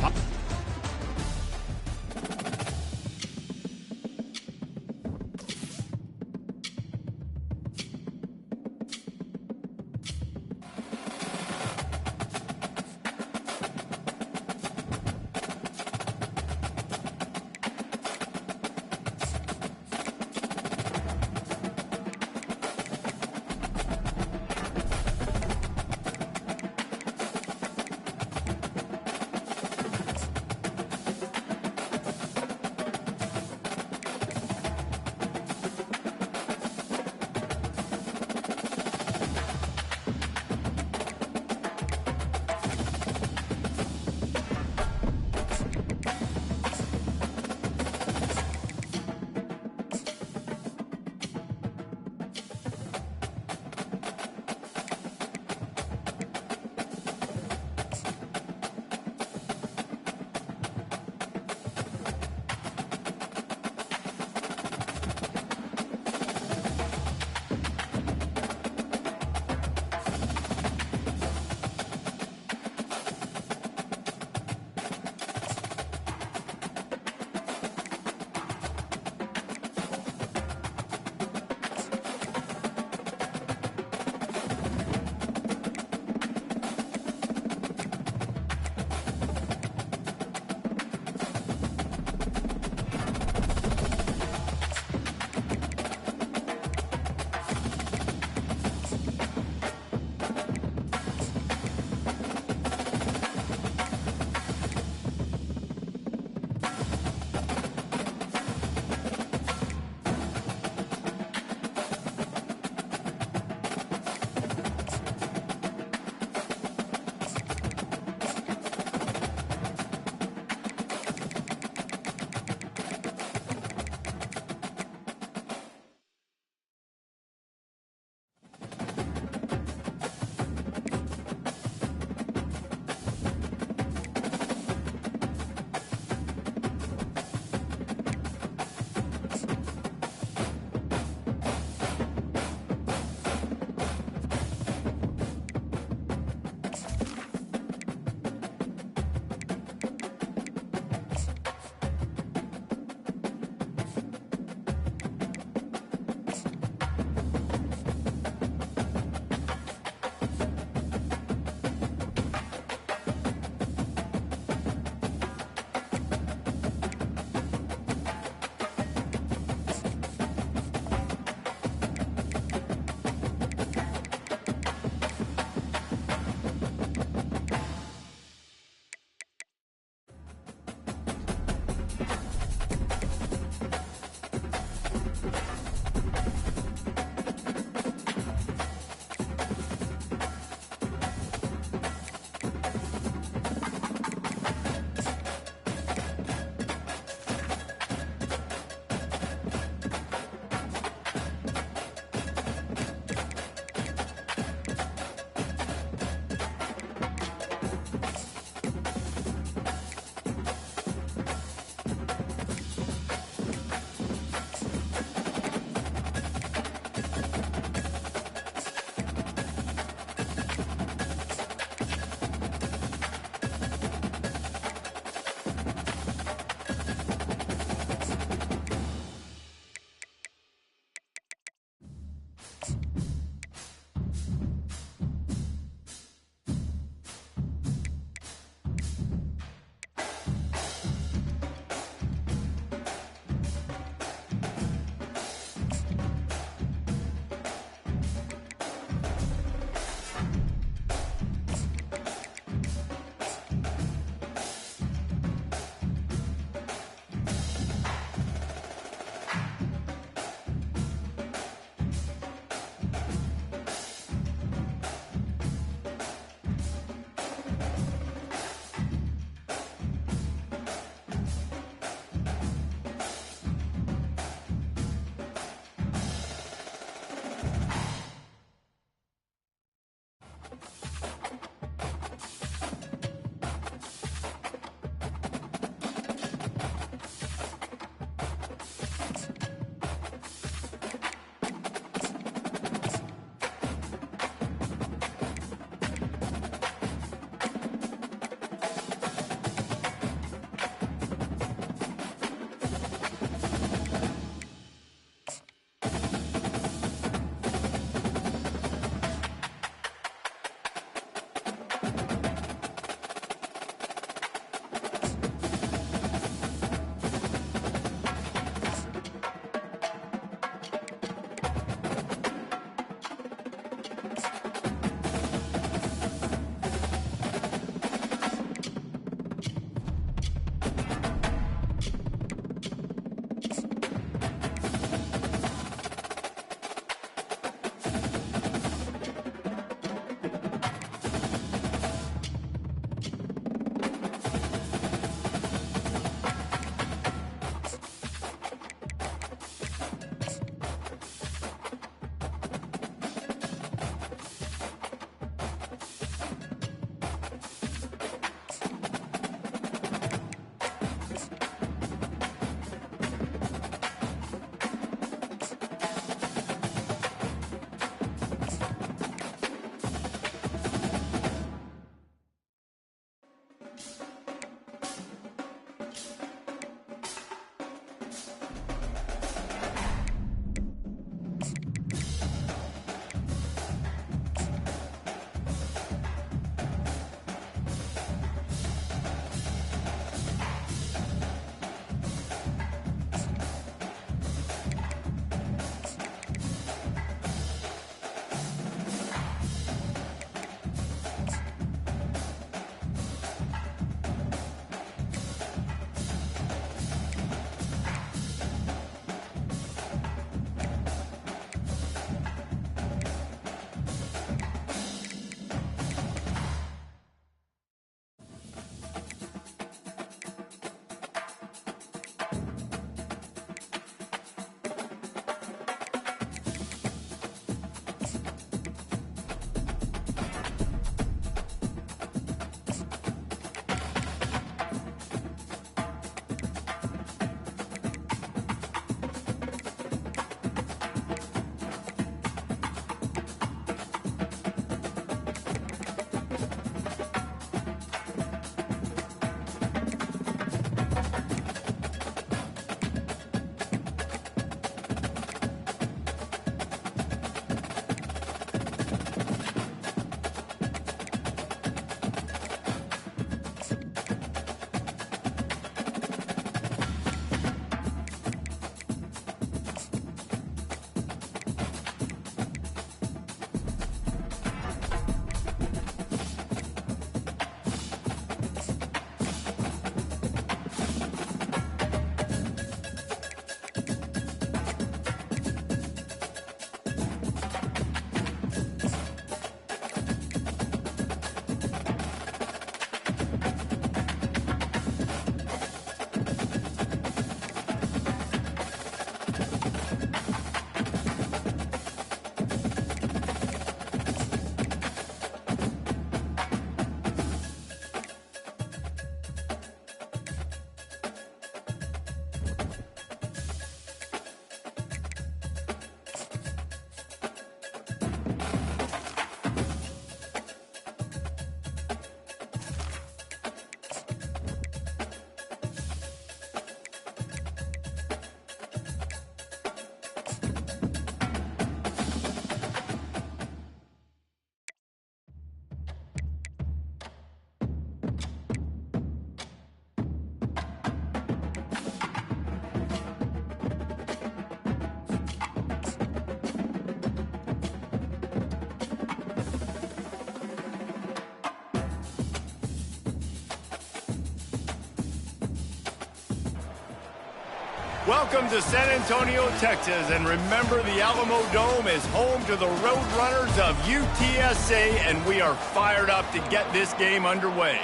Welcome to San Antonio, Texas, and remember the Alamo Dome is home to the Roadrunners of UTSA, and we are fired up to get this game underway.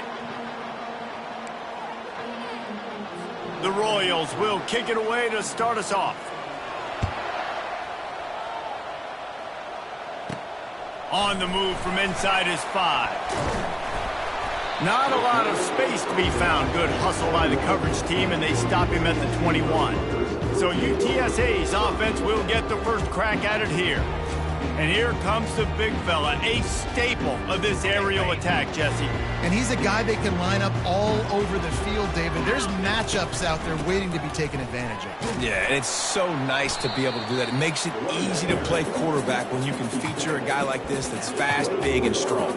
The Royals will kick it away to start us off. On the move from inside his 5. Not a lot of space to be found. Good hustle by the coverage team, and they stop him at the 21. So UTSA's offense will get the first crack at it here. And here comes the big fella, a staple of this aerial attack, Jesse. And he's a guy they can line up all over the field, David. There's matchups out there waiting to be taken advantage of. Yeah, and it's so nice to be able to do that. It makes it easy to play quarterback when you can feature a guy like this that's fast, big, and strong.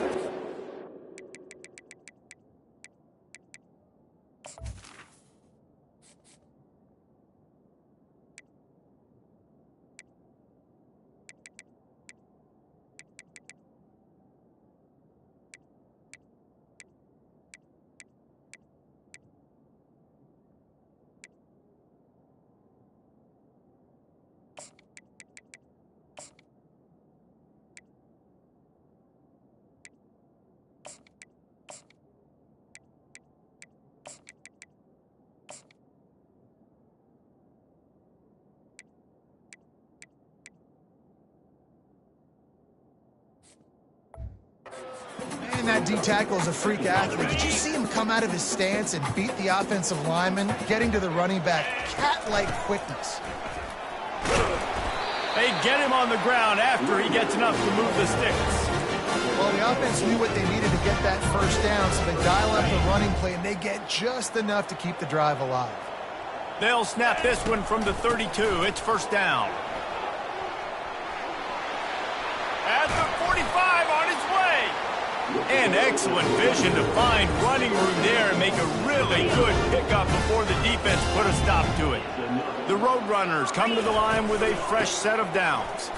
And that D-tackle is a freak athlete. Did you see him come out of his stance and beat the offensive lineman, getting to the running back? Cat-like quickness. They get him on the ground after he gets enough to move the sticks. Well, the offense knew what they needed to get that first down, so they dial up the running play, and they get just enough to keep the drive alive. They'll snap this one from the 32. It's first down. At the 45, on his way. And excellent vision to find running room there and make a really good pickup before the defense put a stop to it. The Roadrunners come to the line with a fresh set of downs.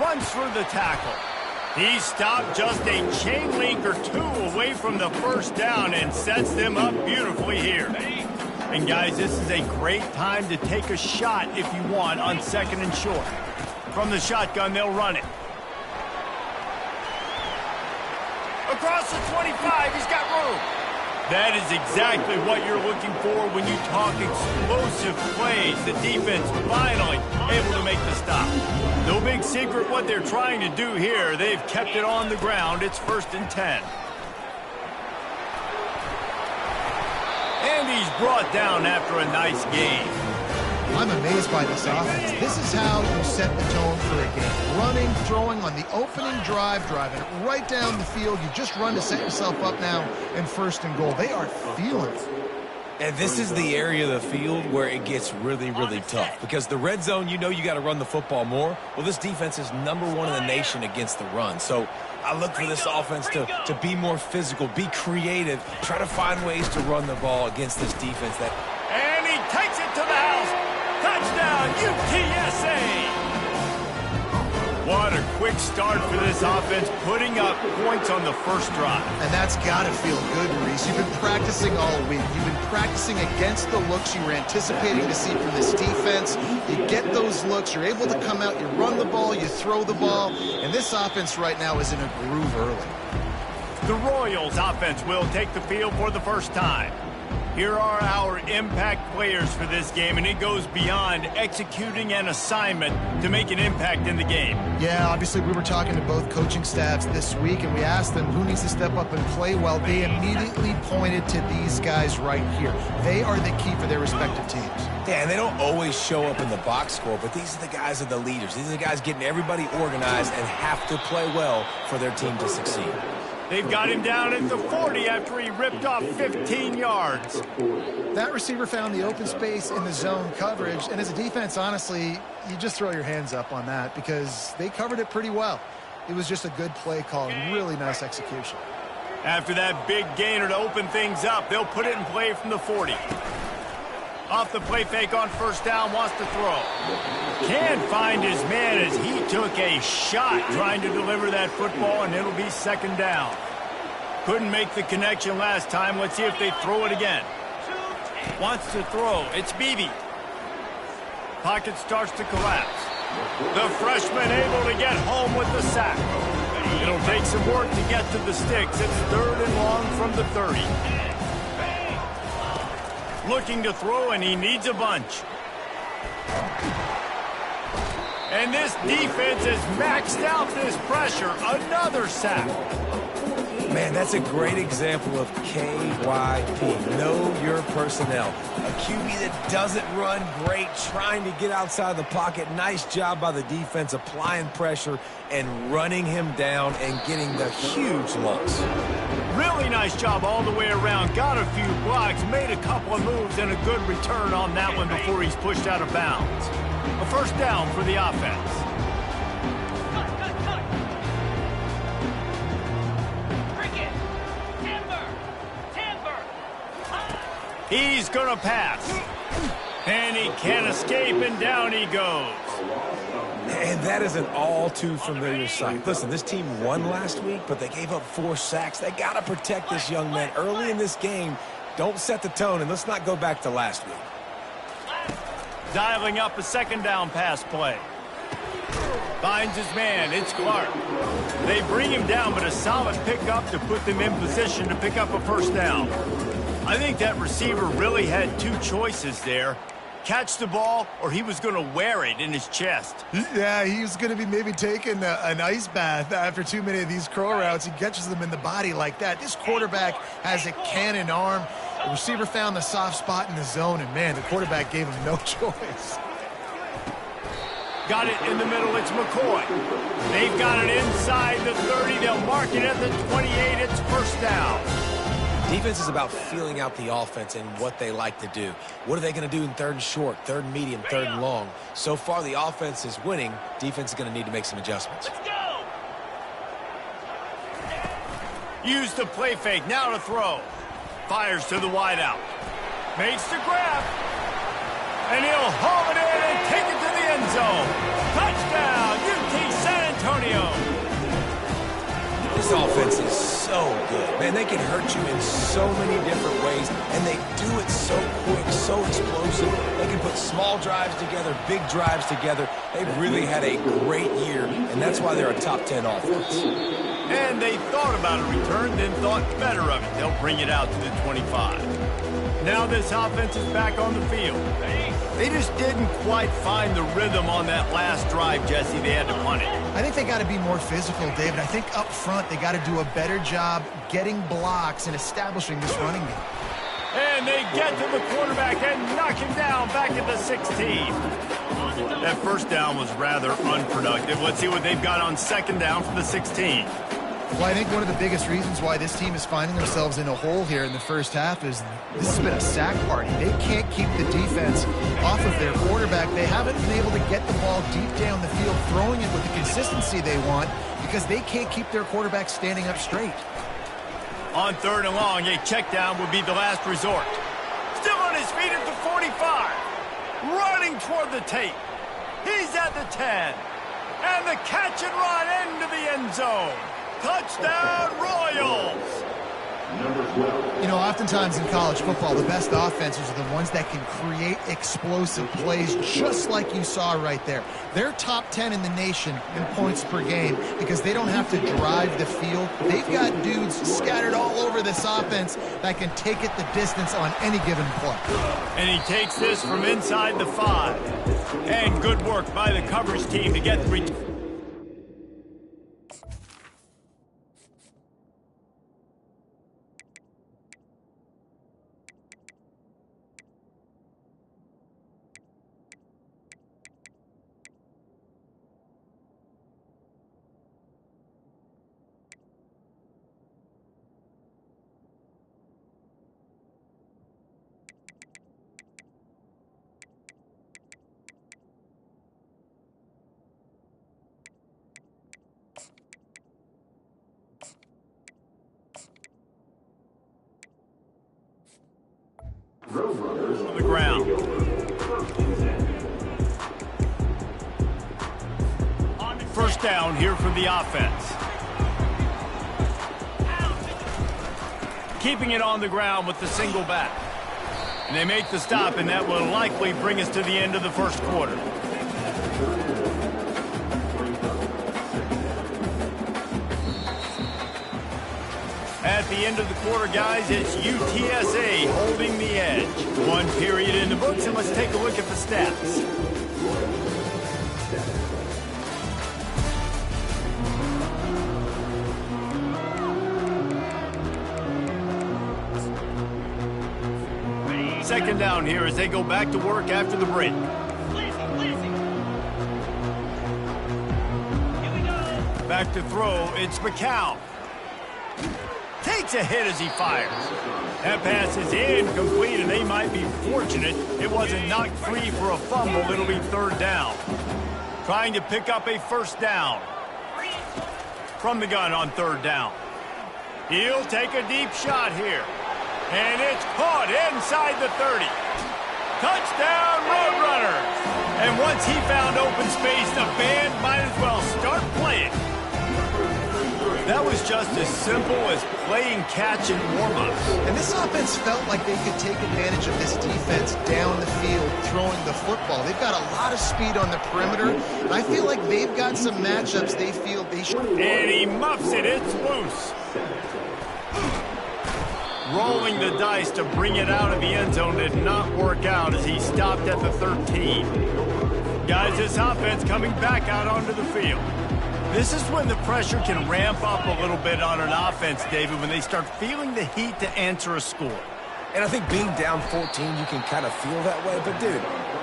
Runs for the tackle. He stopped just a chain link or two away from the first down and sets them up beautifully here. And guys, this is a great time to take a shot if you want on second and short. From the shotgun, they'll run it. Across the 25, he's got room. That is exactly what you're looking for when you talk explosive plays. The defense finally able to make the stop. No big secret what they're trying to do here. They've kept it on the ground. It's 1st and 10. And he's brought down after a nice game. I'm amazed by this offense. This is how you set the tone for a game. Running, throwing on the opening drive, driving it right down the field. You just run to set yourself up now in 1st and goal. They are feeling it. And this is the area of the field where it gets really, really tough. Because the red zone, you know you got to run the football more. Well, this defense is #1 in the nation against the run. So I look for this offense to be more physical, be creative, try to find ways to run the ball against this defense. And he takes it to the house. Touchdown, UTSA! What a quick start for this offense, putting up points on the first drive. And that's got to feel good, Reese. You've been practicing all week. You've been practicing against the looks you were anticipating to see from this defense. You get those looks, you're able to come out, you run the ball, you throw the ball, and this offense right now is in a groove early. The Royals offense will take the field for the first time. Here are our impact players for this game, and it goes beyond executing an assignment to make an impact in the game. Yeah, obviously we were talking to both coaching staffs this week, and we asked them who needs to step up and play well. They immediately pointed to these guys right here. They are the key for their respective teams. Yeah, and they don't always show up in the box score, but these are the guys that are the leaders. These are the guys getting everybody organized and have to play well for their team to succeed. They've got him down at the 40 after he ripped off 15 yards. That receiver found the open space in the zone coverage, and as a defense, honestly, you just throw your hands up on that because they covered it pretty well. It was just a good play call and really nice execution. After that big gainer to open things up, they'll put it in play from the 40. Off the play fake on first down, wants to throw. Can't find his man as he took a shot trying to deliver that football, and it'll be second down. Couldn't make the connection last time. Let's see if they throw it again. Wants to throw. It's Beebe. Pocket starts to collapse. The freshman able to get home with the sack. It'll take some work to get to the sticks. It's 3rd and long from the 30. Looking to throw, and he needs a bunch. And this defense has maxed out this pressure. Another sack. Man, that's a great example of KYP. Know your personnel. A QB that doesn't run great, trying to get outside the pocket. Nice job by the defense applying pressure and running him down and getting the huge loss. Really nice job all the way around. Got a few blocks, made a couple of moves, and a good return on that one before he's pushed out of bounds. A first down for the offense. He's going to pass. And he can't escape, and down he goes. And that is an all too familiar sight. Listen, this team won last week, but they gave up 4 sacks. They got to protect this young man early in this game. Don't set the tone, and let's not go back to last week. Dialing up a second down pass play. Finds his man. It's Clark. They bring him down, but a solid pickup to put them in position to pick up a first down. I think that receiver really had 2 choices there. Catch the ball, or he was going to wear it in his chest. Yeah, he was going to be maybe taking an ice bath after too many of these curl routes. He catches them in the body like that. This quarterback has a cannon arm. The receiver found the soft spot in the zone, and, man, the quarterback gave him no choice. Got it in the middle. It's McCoy. They've got it inside the 30. They'll mark it at the 28. It's first down. Defense is about feeling out the offense and what they like to do. What are they going to do in 3rd and short, 3rd and medium, 3rd and long? So far, the offense is winning. Defense is going to need to make some adjustments. Let's go! Use the play fake. Now to throw. Fires to the wideout. Makes the grab. And he'll haul it in and take it to the end zone. Touchdown, UT San Antonio. This offense is so good. Man, they can hurt you in so many different ways, and they do it so quick, so explosive. They can put small drives together, big drives together. They've really had a great year, and that's why they're a top 10 offense. And they thought about a return, then thought better of it. They'll bring it out to the 25. Now this offense is back on the field. They just didn't quite find the rhythm on that last drive, Jesse. They had to punt it. I think they got to be more physical, David. I think up front they got to do a better job getting blocks and establishing this running game. And they get to the quarterback and knock him down back at the 16. That first down was rather unproductive. Let's see what they've got on second down for the 16. Well, I think one of the biggest reasons why this team is finding themselves in a hole here in the first half is this has been a sack party. They can't keep the defense off of their quarterback. They haven't been able to get the ball deep down the field, throwing it with the consistency they want because they can't keep their quarterback standing up straight. On 3rd and long, a check down would be the last resort. Still on his feet at the 45. Running toward the tape. He's at the 10. And the catch and run into the end zone. Touchdown, Royals! You know, oftentimes in college football, the best offenses are the ones that can create explosive plays, just like you saw right there. They're top 10 in the nation in points per game because they don't have to drive the field. They've got dudes scattered all over this offense that can take it the distance on any given play. And he takes this from inside the 5. And good work by the coverage team to get the on the ground. First down here for the offense. Keeping it on the ground with the single back. And they make the stop, and that will likely bring us to the end of the first quarter. At the end of the quarter, guys, it's UTSA holding the edge. One period in the books, and let's take a look at the stats. Second down here as they go back to work after the break. Back to throw, it's McCown. Takes a hit as he fires. That pass is incomplete, and they might be fortunate it wasn't knocked free for a fumble. It'll be third down. Trying to pick up a first down. From the gun on third down. He'll take a deep shot here. And it's caught inside the 30. Touchdown, Roadrunners! And once he found open space, the band might as well start playing. That was just as simple as playing catch and warm-ups. And this offense felt like they could take advantage of this defense down the field, throwing the football. They've got a lot of speed on the perimeter, and I feel like they've got some matchups they feel they should. And he muffs it. It's loose. Rolling the dice to bring it out of the end zone did not work out as he stopped at the 13. Guys, this offense coming back out onto the field. This is when the pressure can ramp up a little bit on an offense, David, when they start feeling the heat to answer a score. And I think being down 14, you can kind of feel that way. But, dude,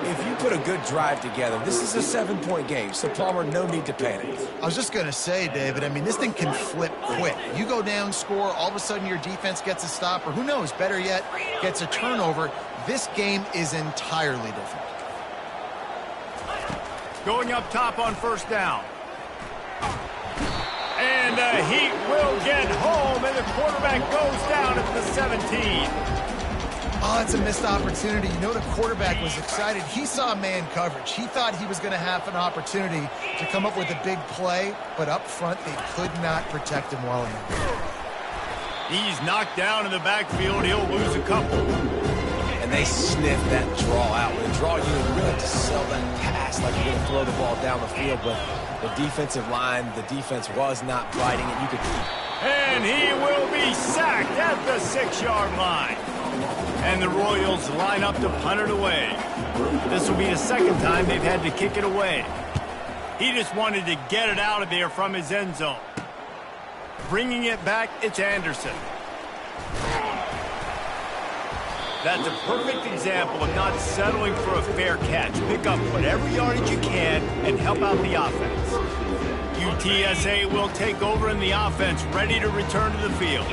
if you put a good drive together, this is a 7-point game. So, Palmer, no need to panic. I was just going to say, David, I mean, this thing can flip quick. You go down, score, all of a sudden your defense gets a stop, or who knows, better yet, gets a turnover. This game is entirely different. Going up top on first down. And the Heat will get home, and the quarterback goes down at the 17. Oh, it's a missed opportunity. You know the quarterback was excited. He saw man coverage. He thought he was going to have an opportunity to come up with a big play, but up front they could not protect him well enough. He's knocked down in the backfield. He'll lose a couple. And they sniff that draw out. With a draw, you really have to sell that pass like you're going to throw the ball down the field, but the defensive line, the defense was not biting it. You could. And he will be sacked at the 6-yard line. And the Royals line up to punt it away. This will be the second time they've had to kick it away. He just wanted to get it out of there from his end zone. Bringing it back, it's Anderson. That's a perfect example of not settling for a fair catch. Pick up whatever yardage you can and help out the offense. UTSA will take over in the offense, ready to return to the field.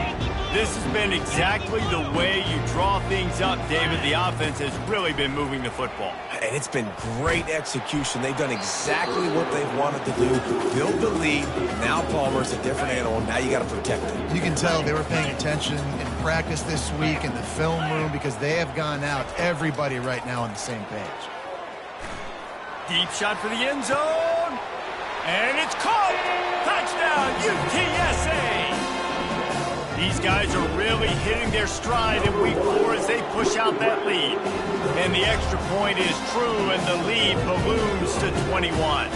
This has been exactly the way you draw things up, David. The offense has really been moving the football. And it's been great execution. They've done exactly what they've wanted to do. Build the lead. Now Palmer's a different animal. Now you got to protect it. You can tell they were paying attention in practice this week in the film room because they have gone out, everybody right now on the same page. Deep shot for the end zone. And it's caught. Touchdown, UTSA. These guys are really hitting their stride in week 4 as they push out that lead. And the extra point is true, and the lead balloons to 21.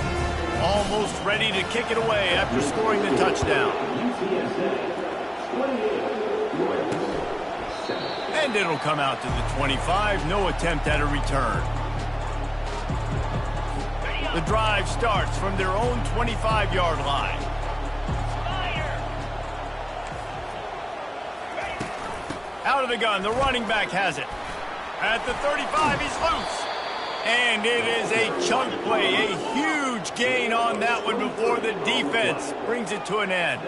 Almost ready to kick it away after scoring the touchdown. And it'll come out to the 25. No attempt at a return. The drive starts from their own 25-yard line. Out of the gun, the running back has it. At the 35, he's loose. And it is a chunk play, a huge gain on that one before the defense brings it to an end.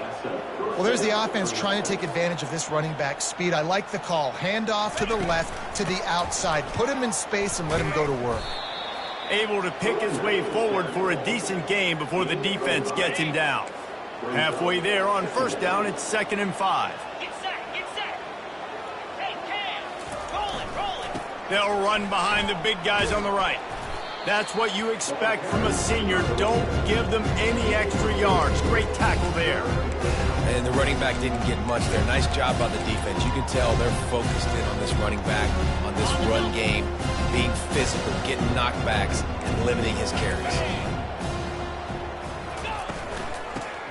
Well, there's the offense trying to take advantage of this running back speed. I like the call. Hand off to the left, to the outside. Put him in space and let him go to work. Able to pick his way forward for a decent gain before the defense gets him down. Halfway there on first down, it's 2nd and 5. Roll it. They'll run behind the big guys on the right. That's what you expect from a senior. Don't give them any extra yards. Great tackle there. And the running back didn't get much there. Nice job by the defense. You can tell they're focused in on this running back, on this run game, being physical, getting knockbacks, and limiting his carries.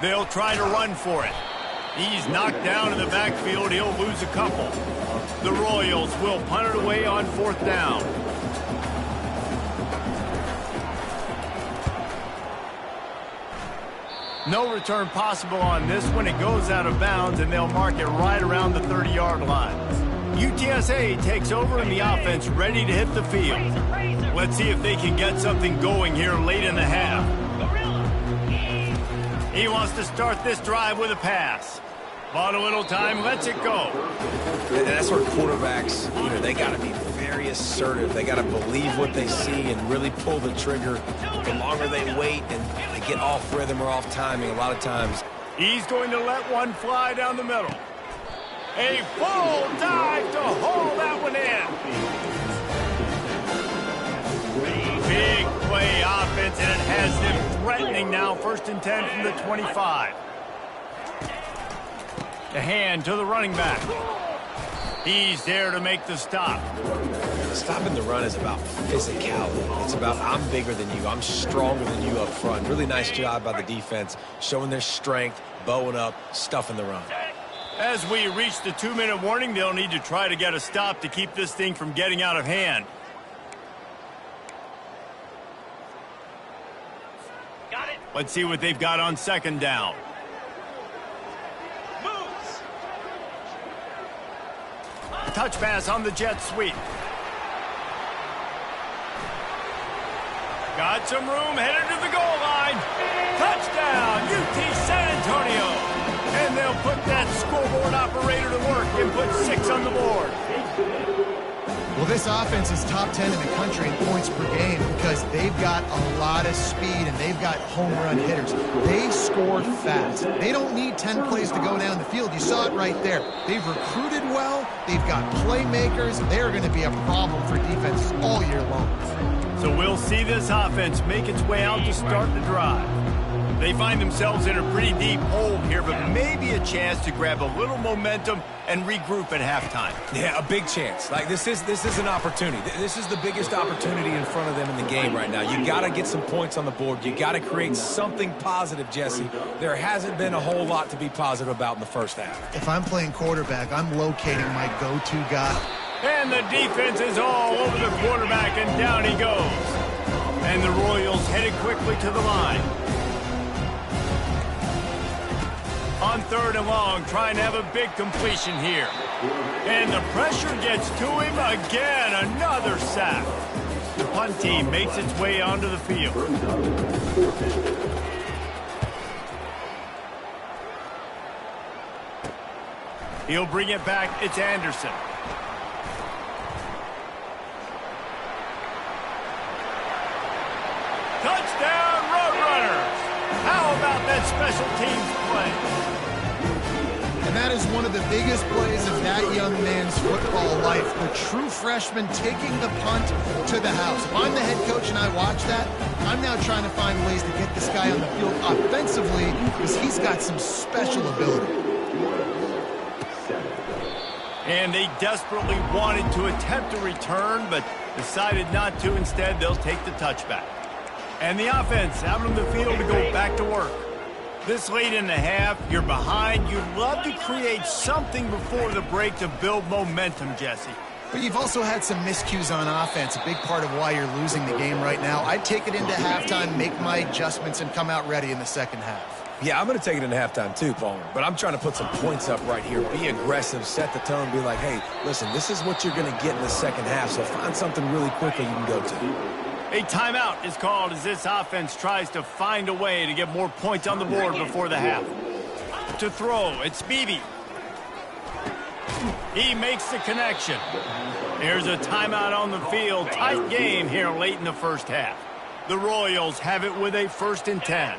They'll try to run for it. He's knocked down in the backfield. He'll lose a couple. The Royals will punt it away on 4th down. No return possible on this one. It goes out of bounds, and they'll mark it right around the 30-yard line. UTSA takes over, and the offense ready to hit the field. Let's see if they can get something going here late in the half. He wants to start this drive with a pass. Bought a little time, lets it go. And that's where quarterbacks, they got to be very assertive. They got to believe what they see and really pull the trigger. The longer they wait and they get off rhythm or off timing, a lot of times. He's going to let one fly down the middle. A full dive to haul that one in. Big play offense, and it has them threatening now. 1st and 10 from the 25. The hand to the running back. He's there to make the stop. Stopping the run is about physicality. It's about I'm bigger than you. I'm stronger than you up front. Really nice job by the defense, showing their strength, bowing up, stuffing the run. As we reach the 2-minute warning, they'll need to try to get a stop to keep this thing from getting out of hand. Got it. Let's see what they've got on 2nd down. Moves. Touch pass on the jet sweep. Got some room, headed to the goal line. Touchdown, UT San Antonio. And they'll put that scoreboard operator to work and put 6 on the board. Well, this offense is top 10 in the country in points per game because they've got a lot of speed and they've got home run hitters. They score fast. They don't need 10 plays to go down the field. You saw it right there. They've recruited well. They've got playmakers. They're going to be a problem for defenses all year long. So we'll see this offense make its way out to start the drive. They find themselves in a pretty deep hole here, but maybe a chance to grab a little momentum and regroup at halftime. Yeah, a big chance. Like this is an opportunity. This is the biggest opportunity in front of them in the game right now. You got to get some points on the board. You got to create something positive, Jesse. There hasn't been a whole lot to be positive about in the first half. If I'm playing quarterback, I'm locating my go-to guy. And the defense is all over the quarterback, and down he goes. And the Royals headed quickly to the line. On 3rd and long, trying to have a big completion here. And the pressure gets to him again. Another sack. The punt team makes its way onto the field. He'll bring it back. It's Anderson. Touchdown, Roadrunners! How about that special teams play? And that is one of the biggest plays of that young man's football life. The true freshman taking the punt to the house. If I'm the head coach and I watch that, I'm now trying to find ways to get this guy on the field offensively because he's got some special ability. And they desperately wanted to attempt a return, but decided not to. Instead, they'll take the touchback. And the offense out on the field to go back to work. This late in the half, you're behind. You'd love to create something before the break to build momentum, Jesse. But you've also had some miscues on offense, a big part of why you're losing the game right now. I'd take it into halftime, make my adjustments, and come out ready in the second half. Yeah, I'm going to take it into halftime too, Palmer. But I'm trying to put some points up right here. Be aggressive, set the tone, be like, hey, listen, this is what you're going to get in the second half, so find something really quickly you can go to. A timeout is called as this offense tries to find a way to get more points on the board before the half. To throw, it's Beebe. He makes the connection. Here's a timeout on the field. Tight game here late in the first half. The Royals have it with a 1st and 10.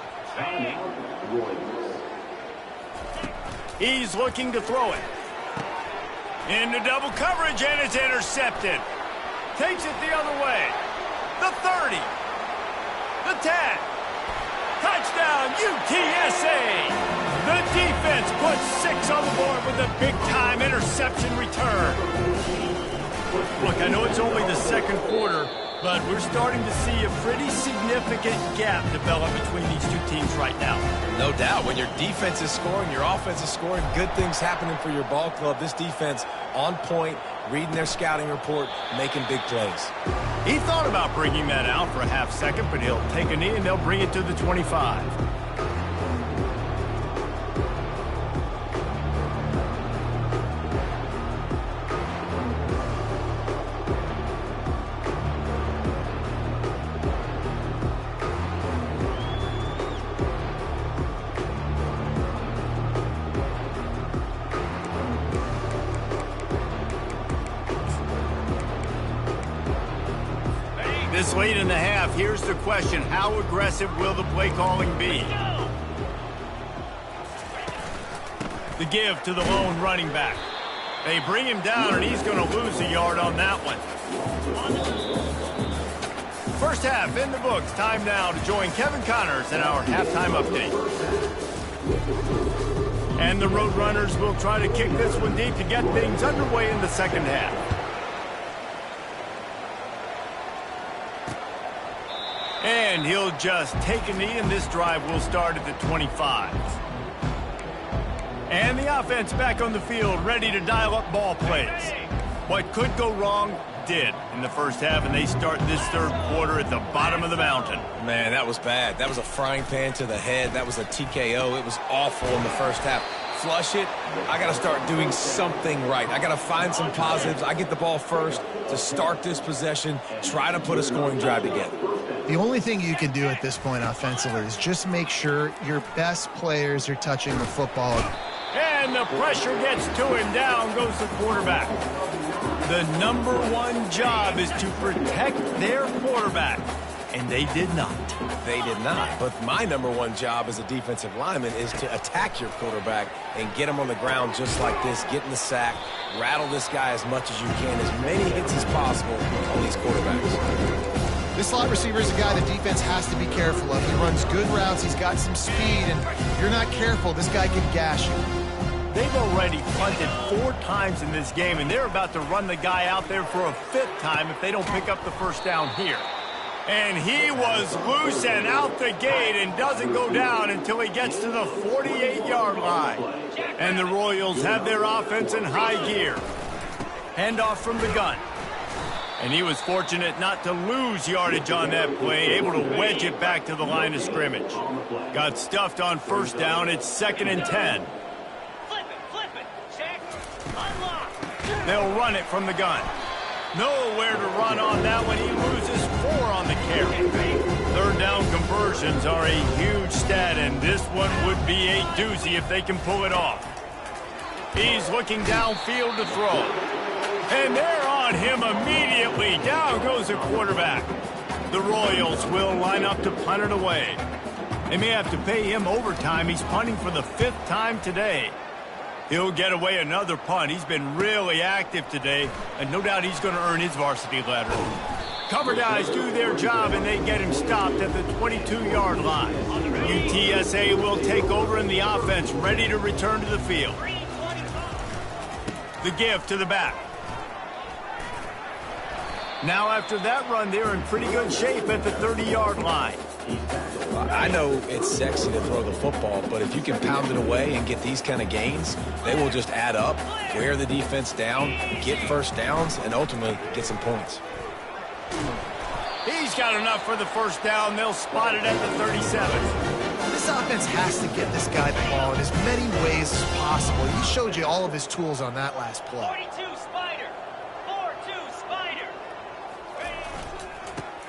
He's looking to throw it. Into double coverage, and it's intercepted. Takes it the other way. The 30, The tag. Touchdown, UTSA. The defense puts 6 on the board with a big-time interception return. Look, I know it's only the second quarter, but we're starting to see a pretty significant gap develop between these two teams right now. No doubt. When your defense is scoring, your offense is scoring, good things happening for your ball club. This defense on point, reading their scouting report, making big plays. He thought about bringing that out for a half second, but he'll take a knee and they'll bring it to the 25. This late in the half, here's the question. How aggressive will the play calling be? The give to the lone running back. They bring him down, and he's going to lose a yard on that one. First half in the books. Time now to join Kevin Connors in our halftime update. And the Roadrunners will try to kick this one deep to get things underway in the second half. And he'll just take a knee, and this drive will start at the 25. And the offense back on the field, ready to dial up ball plays. What could go wrong did in the first half, and they start this third quarter at the bottom of the mountain. Man, that was bad. That was a frying pan to the head. That was a TKO. It was awful in the first half. Flush it. I got to start doing something right. I got to find some positives. I get the ball first to start this possession, try to put a scoring drive together. The only thing you can do at this point offensively is just make sure your best players are touching the football. And the pressure gets to him. Down goes the quarterback. The #1 job is to protect their quarterback. And they did not. They did not. But my #1 job as a defensive lineman is to attack your quarterback and get him on the ground just like this, get in the sack, rattle this guy as much as you can, as many hits as possible on these quarterbacks. This slot receiver is a guy the defense has to be careful of. He runs good routes, he's got some speed, and if you're not careful, this guy can gash you. They've already punted 4 times in this game, and they're about to run the guy out there for a 5th time if they don't pick up the first down here. And he was loose and out the gate and doesn't go down until he gets to the 48-yard line. And the Royals have their offense in high gear. Handoff from the gun. And he was fortunate not to lose yardage on that play, able to wedge it back to the line of scrimmage. Got stuffed on first down. It's 2nd and 10. Flip it, check, unlock. They'll run it from the gun. Nowhere to run on that one. He loses 4 on the carry. Third down conversions are a huge stat, and this one would be a doozy if they can pull it off. He's looking downfield to throw. And they're on him immediately. Down goes the quarterback. The Royals will line up to punt it away. They may have to pay him overtime. He's punting for the 5th time today. He'll get away another punt. He's been really active today, and no doubt he's going to earn his varsity letter. Cover guys do their job, and they get him stopped at the 22-yard line. UTSA will take over in the offense, ready to return to the field. The give to the back. Now after that run, they're in pretty good shape at the 30-yard line. I know it's sexy to throw the football, but if you can pound it away and get these kind of gains, they will just add up, wear the defense down, get first downs, and ultimately get some points. He's got enough for the first down. They'll spot it at the 37. This offense has to get this guy the ball in as many ways as possible. He showed you all of his tools on that last play. 42 Spider. 4-2 Spider.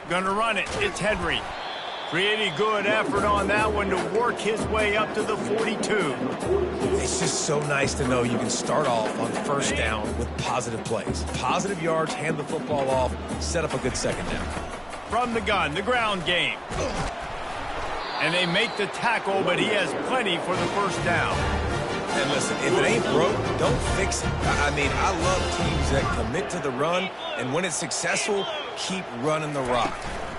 Gonna run it. It's Henry. Pretty good effort on that one to work his way up to the 42. It's just so nice to know you can start off on first down with positive plays. Positive yards, hand the football off, set up a good second down. From the gun, the ground game. And they make the tackle, but he has plenty for the first down. And listen, if it ain't broke, don't fix it. I mean, I love teams that commit to the run, and when it's successful, keep running the rock.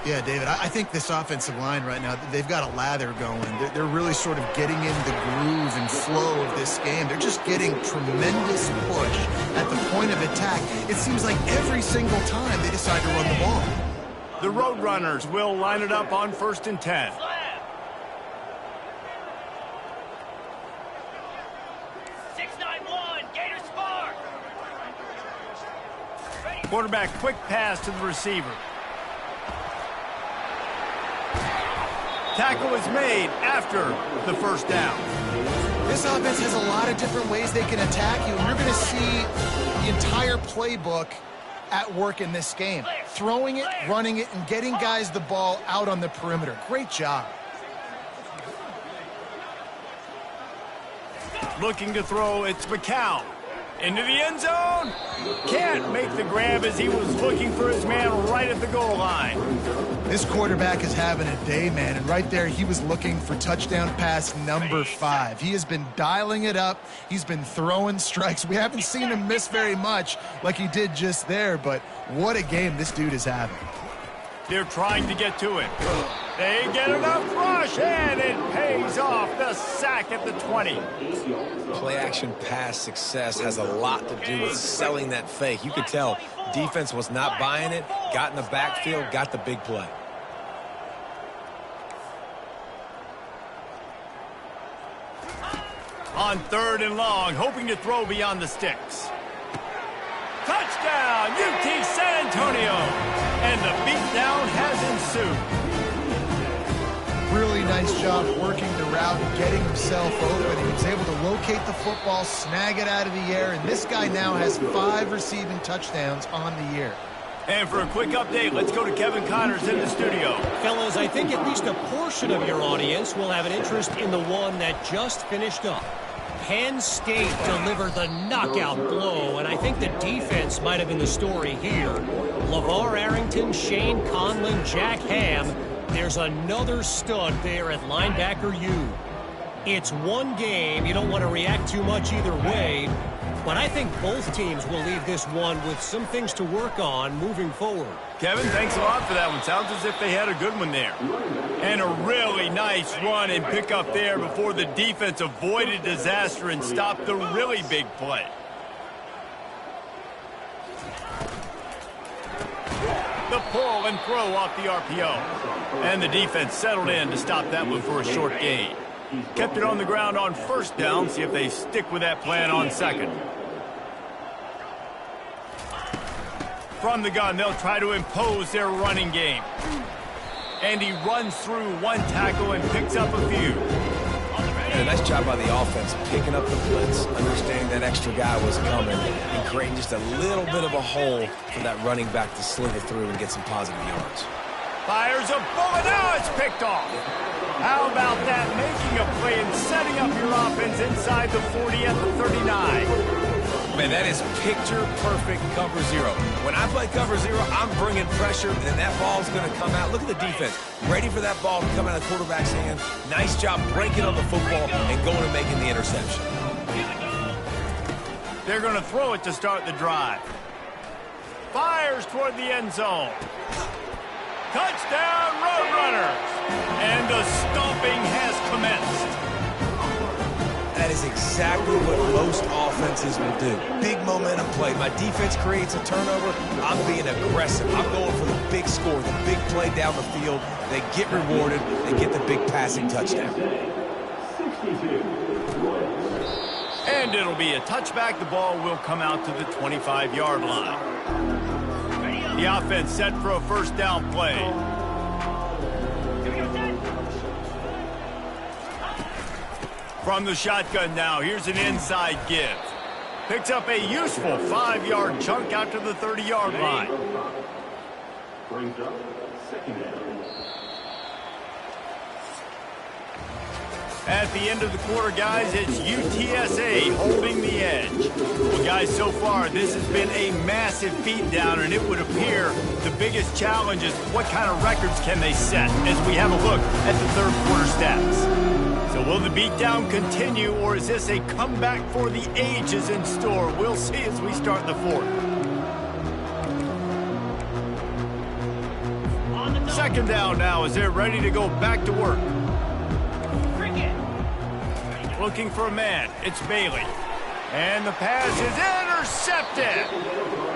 Yeah, David, I think this offensive line right now, they've got a lather going. They're really sort of getting in the groove and flow of this game. They're just getting tremendous push at the point of attack. It seems like every single time they decide to run the ball. The Roadrunners will line it up on 1st and 10. Slab. 6-9-1. Gator Spark. Ready. Quarterback quick pass to the receiver. Tackle is made after the first down. This offense has a lot of different ways they can attack you, and you're going to see the entire playbook at work in this game. Throwing it, running it, and getting guys the ball out on the perimeter. Great job. Looking to throw, it's McCown. Into the end zone. Can't make the grab as he was looking for his man right at the goal line. This quarterback is having a day, man, and right there he was looking for touchdown pass number 5. He has been dialing it up. He's been throwing strikes. We haven't seen him miss very much like he did just there, but what a game this dude is having. They're trying to get to it. They get enough rush, and it pays off. The sack at the 20. Play-action pass success has a lot to do with selling that fake. You could tell defense was not buying it, got in the backfield, got the big play. On 3rd and long, hoping to throw beyond the sticks. Touchdown, UT San Antonio. And the beatdown has ensued. Really nice job working the route and getting himself open. He was able to locate the football, snag it out of the air, and this guy now has 5 receiving touchdowns on the year. And for a quick update, let's go to Kevin Connors in the studio. Fellas, I think at least a portion of your audience will have an interest in the one that just finished up. Penn State delivered the knockout blow, and I think the defense might have been the story here. LeVar Arrington, Shane Conlon, Jack Ham. There's another stud there at linebacker U. It's one game. You don't want to react too much either way, but I think both teams will leave this one with some things to work on moving forward. Kevin, thanks a lot for that one. Sounds as if they had a good one there. And a really nice run and pick up there before the defense avoided disaster and stopped the really big play. The pull and throw off the RPO. And the defense settled in to stop that one for a short gain. Kept it on the ground on 1st down. See if they stick with that plan on 2nd. From the gun, they'll try to impose their running game. And he runs through one tackle and picks up a few. And a nice job by the offense, picking up the blitz, understanding that extra guy was coming, and creating just a little bit of a hole for that running back to slither through and get some positive yards. Fires a bullet. Now it's picked off. How about that? Making a play and setting up your offense inside the 40 at the 39. Man, that is picture-perfect cover zero. When I play cover zero, I'm bringing pressure, and that ball's going to come out. Look at the defense. Ready for that ball to come out of the quarterback's hand. Nice job breaking on the football and going and making the interception. They're going to throw it to start the drive. Fires toward the end zone. Touchdown, Roadrunners! And the stomping has commenced. That is exactly what most offenses will do. Big momentum play. My defense creates a turnover. I'm being aggressive. I'm going for the big score, the big play down the field. They get rewarded. They get the big passing touchdown. And it'll be a touchback. The ball will come out to the 25-yard line. The offense set for a 1st down play. From the shotgun now, here's an inside give. Picks up a useful 5-yard chunk out to the 30-yard line. Brings up 2nd down. At the end of the quarter, guys, it's UTSA holding the edge. Well, guys, so far, this has been a massive beatdown, and it would appear the biggest challenge is what kind of records can they set as we have a look at the 3rd quarter stats. So will the beatdown continue, or is this a comeback for the ages in store? We'll see as we start the 4th. On the Second down now as they're ready to go back to work. Looking for a man. It's Bailey. And the pass is intercepted.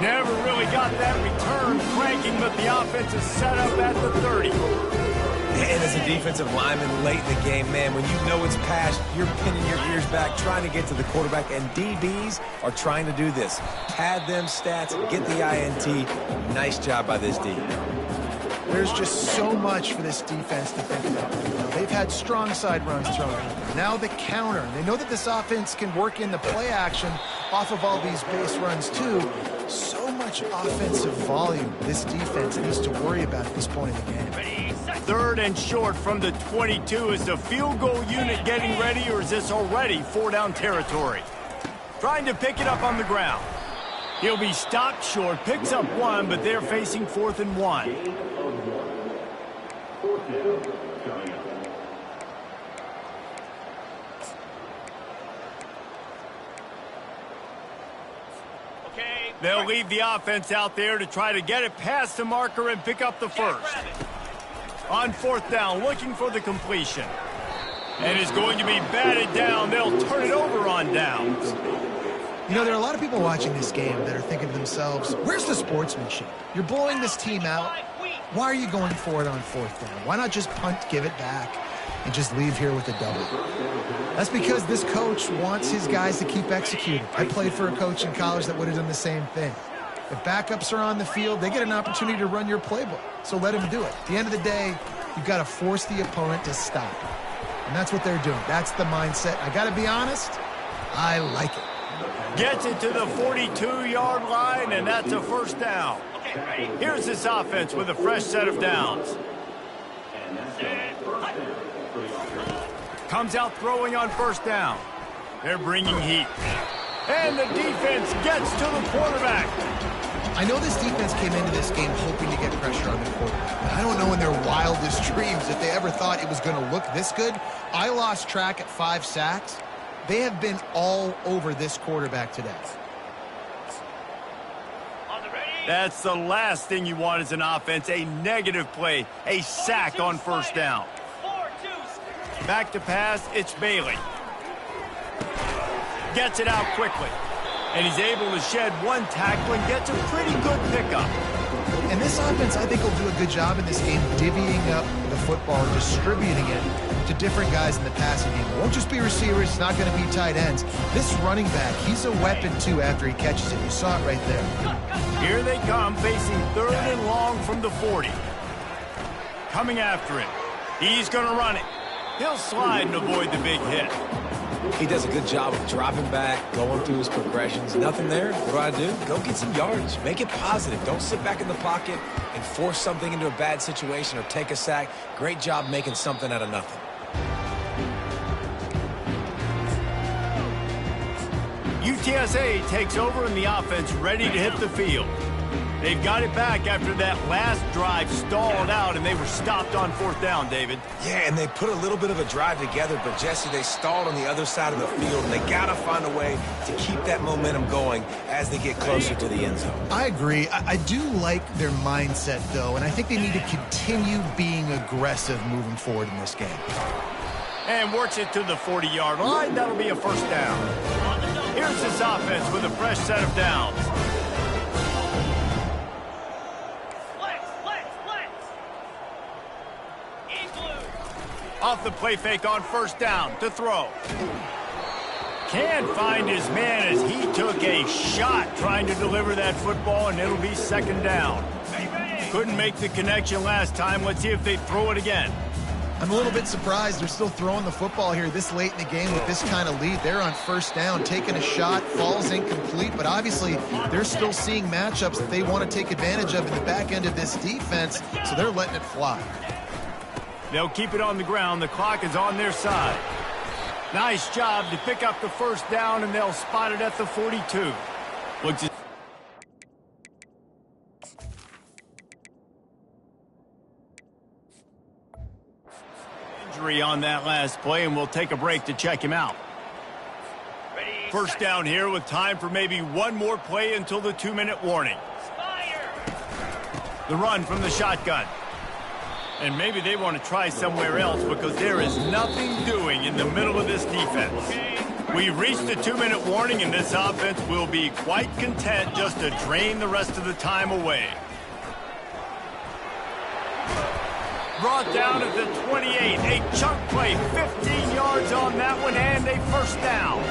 Never really got that return cranking, but the offense is set up at the 30. And as a defensive lineman late in the game, man, when you know it's past, you're pinning your ears back, trying to get to the quarterback, and DBs are trying to do this. Pad them stats, get the INT. Nice job by this D. There's just so much for this defense to think about. They've had strong side runs thrown at them. Now the counter. They know that this offense can work in the play action off of all these base runs too. So much offensive volume this defense needs to worry about at this point in the game. Third and short from the 22. Is the field goal unit getting ready, or is this already 4-down territory? Trying to pick it up on the ground. He'll be stopped short, picks up one, but they're facing 4th and 1. They'll leave the offense out there to try to get it past the marker and pick up the first. On 4th down, looking for the completion. And is going to be batted down. They'll turn it over on downs. You know, there are a lot of people watching this game that are thinking to themselves, where's the sportsmanship? You're blowing this team out. Why are you going for it on 4th down? Why not just punt, give it back, and just leave here with a double? That's because this coach wants his guys to keep executing. I played for a coach in college that would have done the same thing. If backups are on the field, they get an opportunity to run your playbook. So let them do it. At the end of the day, you've got to force the opponent to stop. And that's what they're doing. That's the mindset. I got to be honest, I like it. Gets it to the 42-yard line, and that's a 1st down. Here's this offense with a fresh set of downs. Comes out throwing on 1st down. They're bringing heat. And the defense gets to the quarterback. I know this defense came into this game hoping to get pressure on the quarterback, but I don't know in their wildest dreams if they ever thought it was going to look this good. I lost track at 5 sacks. They have been all over this quarterback today. That's the last thing you want as an offense, a negative play, a sack on 1st down. Back to pass, it's Bailey. Gets it out quickly. And he's able to shed one tackle and gets a pretty good pickup. And this offense, I think, will do a good job in this game divvying up the football, distributing it to different guys in the passing game. It won't just be receivers. It's not going to be tight ends. This running back, he's a weapon, too, after he catches it. You saw it right there. Here they come, facing 3rd and long from the 40. Coming after it. He's going to run it. He'll slide and avoid the big hit. He does a good job of dropping back, going through his progressions. Nothing there. What do? Go get some yardage. Make it positive. Don't sit back in the pocket and force something into a bad situation or take a sack. Great job making something out of nothing. UTSA takes over and the offense ready to hit the field. They've got it back after that last drive stalled out, and they were stopped on 4th down, David. Yeah, and they put a little bit of a drive together, but, Jesse, they stalled on the other side of the field, and they got to find a way to keep that momentum going as they get closer to the end zone. I agree. I do like their mindset, though, and I think they need to continue being aggressive moving forward in this game. And works it to the 40-yard line. That'll be a 1st down. Here's this offense with a fresh set of downs. Off the play fake on 1st down to throw. Can't find his man as he took a shot trying to deliver that football, and it'll be 2nd down. Couldn't make the connection last time. Let's see if they throw it again. I'm a little bit surprised they're still throwing the football here this late in the game with this kind of lead. They're on 1st down, taking a shot, falls incomplete, but obviously they're still seeing matchups that they want to take advantage of in the back end of this defense, so they're letting it fly. They'll keep it on the ground. The clock is on their side. Nice job to pick up the 1st down, and they'll spot it at the 42. Looks injury on that last play, and we'll take a break to check him out. 1st down here with time for maybe one more play until the 2-minute warning. The run from the shotgun. And maybe they want to try somewhere else because there is nothing doing in the middle of this defense. We've reached the 2-minute warning, and this offense will be quite content just to drain the rest of the time away. Brought down at the 28. A chunk play, 15 yards on that one, and a first down.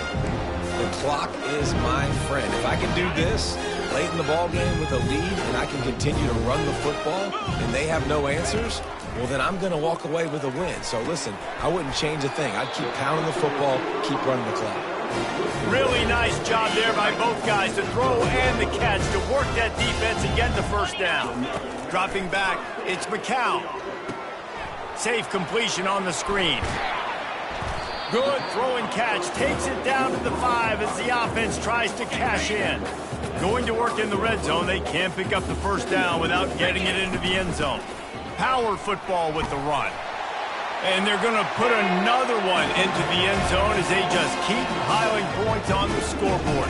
The clock is my friend. If I can do this late in the ball game with a lead and I can continue to run the football and they have no answers, well, then I'm going to walk away with a win. So, listen, I wouldn't change a thing. I'd keep pounding the football, keep running the clock. Really nice job there by both guys to throw and the catch to work that defense and get the first down. Dropping back, it's McCown. Safe completion on the screen. Good throw and catch. Takes it down to the 5 as the offense tries to cash in. Going to work in the red zone. They can't pick up the first down without getting it into the end zone. Power football with the run. And they're going to put another one into the end zone as they just keep piling points on the scoreboard.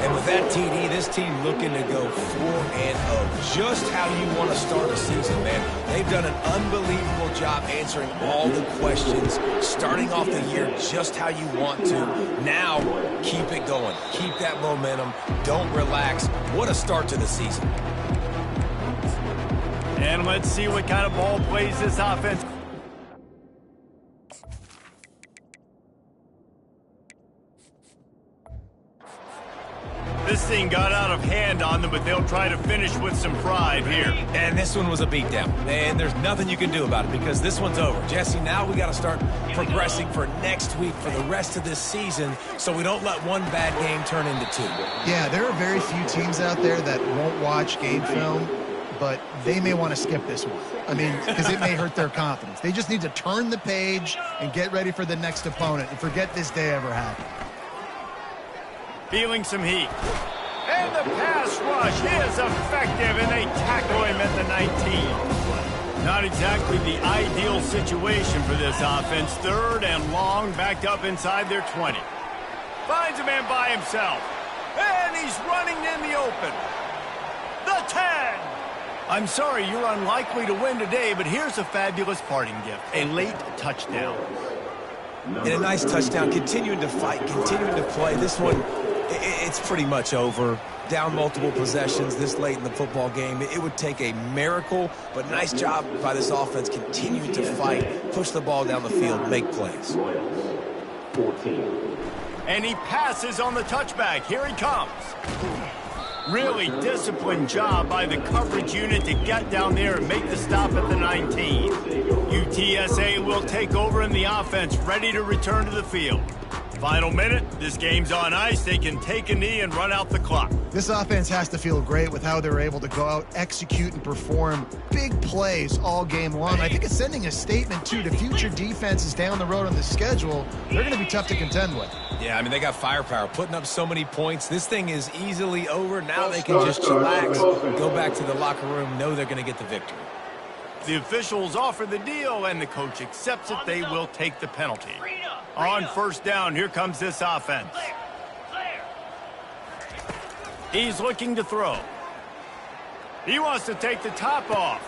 And with that TD, this team looking to go 4-0. Just how you want to start a season, man. They've done an unbelievable job answering all the questions, starting off the year just how you want to. Now, keep it going. Keep that momentum. Don't relax. What a start to the season. And let's see what kind of ball plays this offense. This thing got out of hand on them, but they'll try to finish with some pride here. And this one was a beatdown. And there's nothing you can do about it because this one's over. Jesse, now we got to start progressing for next week for the rest of this season so we don't let one bad game turn into 2. Yeah, there are very few teams out there that won't watch game film, but they may want to skip this one. I mean, because it may hurt their confidence. They just need to turn the page and get ready for the next opponent and forget this day ever happened. Feeling some heat. And the pass rush is effective, and they tackle him at the 19. Not exactly the ideal situation for this offense. 3rd and long, backed up inside their 20. Finds a man by himself. And he's running in the open. The 10. I'm sorry, you're unlikely to win today, but here's a fabulous parting gift. A late touchdown. And a nice touchdown, continuing to fight, continuing to play. This one, it's pretty much over. Down multiple possessions this late in the football game. It would take a miracle, but nice job by this offense continuing to fight, push the ball down the field, make plays. 14. And he passes on the touchback. Here he comes. Really disciplined job by the coverage unit to get down there and make the stop at the 19. UTSA will take over in the offense, ready to return to the field. Final minute, this game's on ice. They can take a knee and run out the clock. This offense has to feel great with how they're able to go out, execute, and perform big plays all game long. I think it's sending a statement, too, to future defenses down the road on the schedule. They're going to be tough to contend with. Yeah, I mean, they got firepower, putting up so many points. This thing is easily over. Now they can just chillax, go back to the locker room, know they're going to get the victory. The officials offer the deal, and the coach accepts it. They will take the penalty. On first down, here comes this offense. He's looking to throw. He wants to take the top off.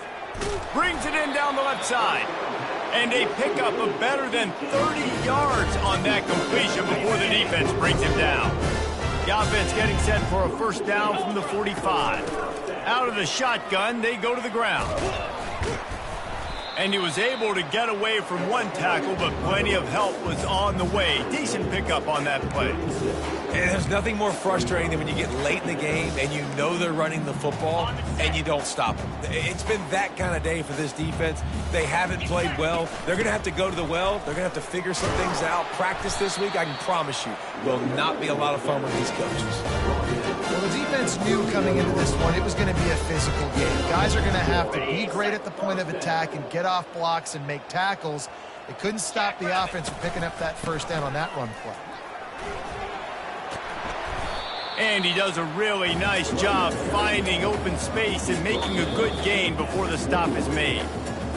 Brings it in down the left side. And a pickup of better than 30 yards on that completion before the defense brings him down. The offense getting set for a first down from the 45. Out of the shotgun, they go to the ground. And he was able to get away from one tackle, but plenty of help was on the way. Decent pickup on that play. And there's nothing more frustrating than when you get late in the game and you know they're running the football and you don't stop them. It's been that kind of day for this defense. They haven't played well. They're going to have to go to the well. They're going to have to figure some things out. Practice this week, I can promise you, will not be a lot of fun with these coaches. Well, the defense knew coming into this one it was going to be a physical game. Guys are going to have to be great at the point of attack and get off blocks and make tackles. They couldn't stop the offense from picking up that first down on that run play. And he does a really nice job finding open space and making a good gain before the stop is made.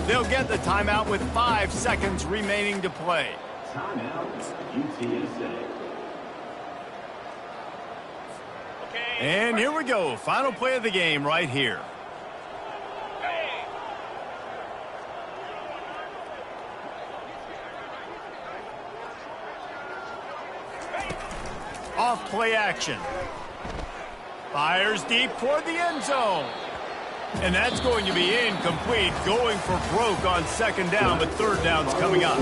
They'll get the timeout with 5 seconds remaining to play. Timeout, UTSA. And here we go. Final play of the game right here. off play action. Fires deep toward the end zone. And that's going to be incomplete, going for broke on second down, but third down's coming up.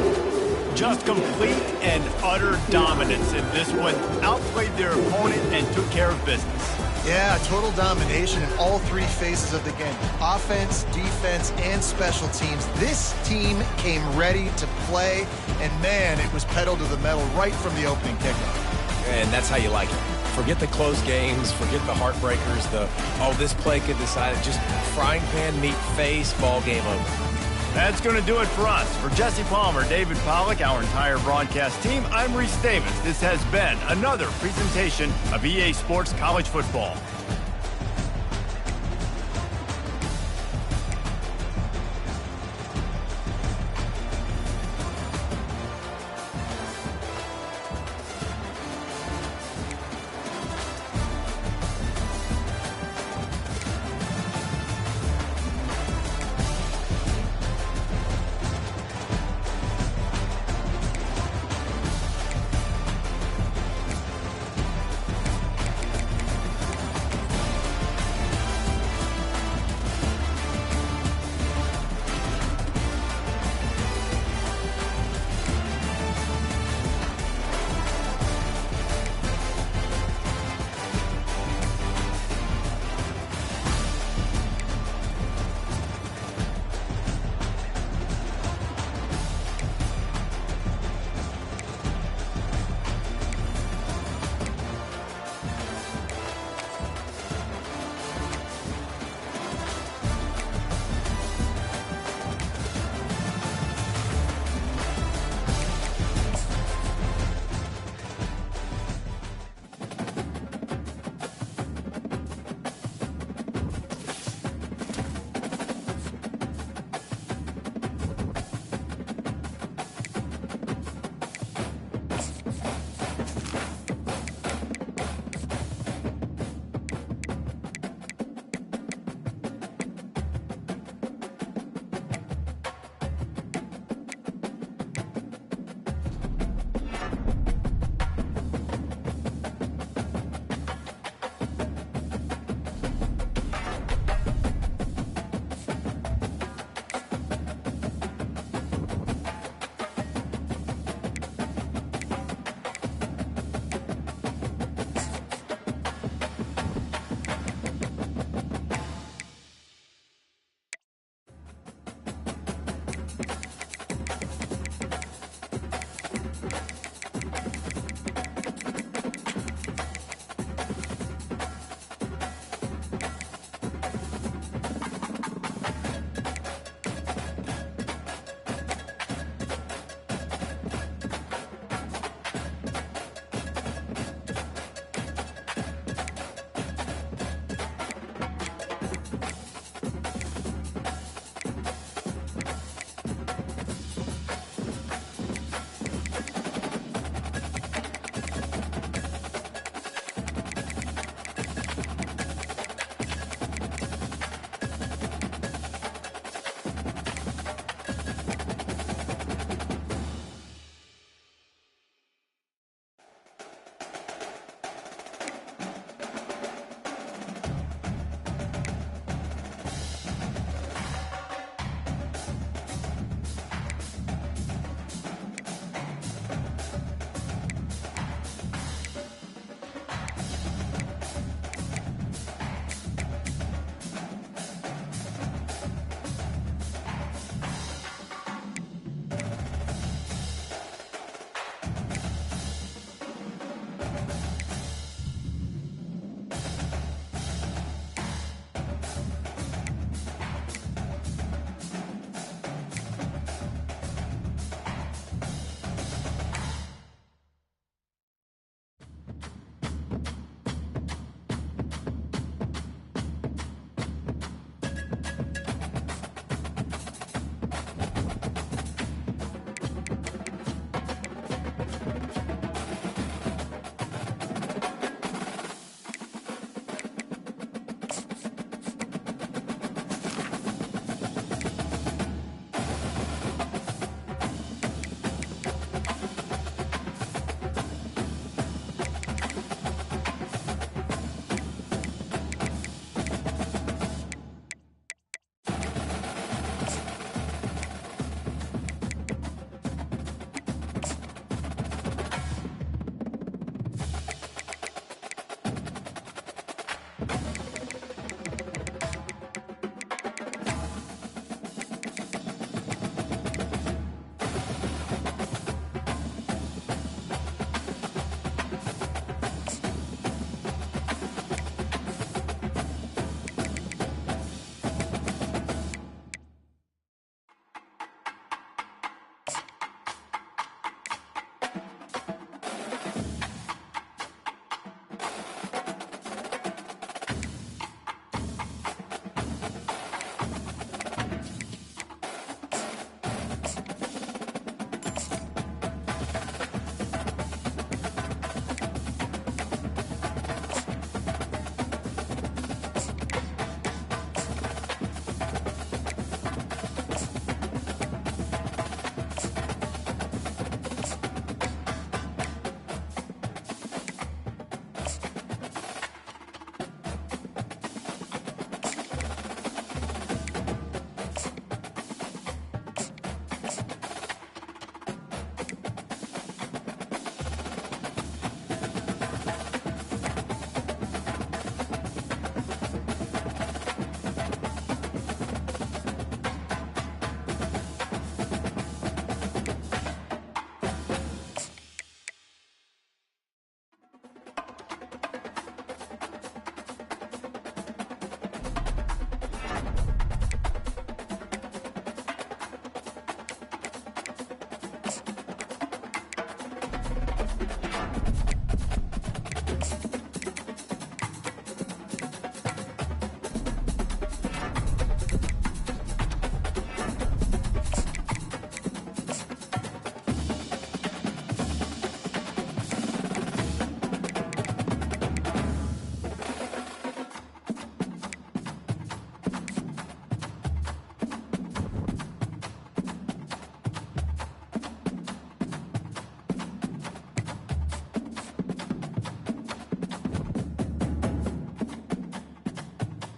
Just complete and utter dominance in this one. Outplayed their opponent and took care of business. Yeah, total domination in all three phases of the game. Offense, defense, and special teams. This team came ready to play, and man, it was pedal to the metal right from the opening kickoff. And that's how you like it. Forget the close games, forget the heartbreakers, this play could decide it. Just frying pan meet face, ball game over. That's going to do it for us. For Jesse Palmer, David Pollack, our entire broadcast team, I'm Reese Davis. This has been another presentation of EA Sports College Football.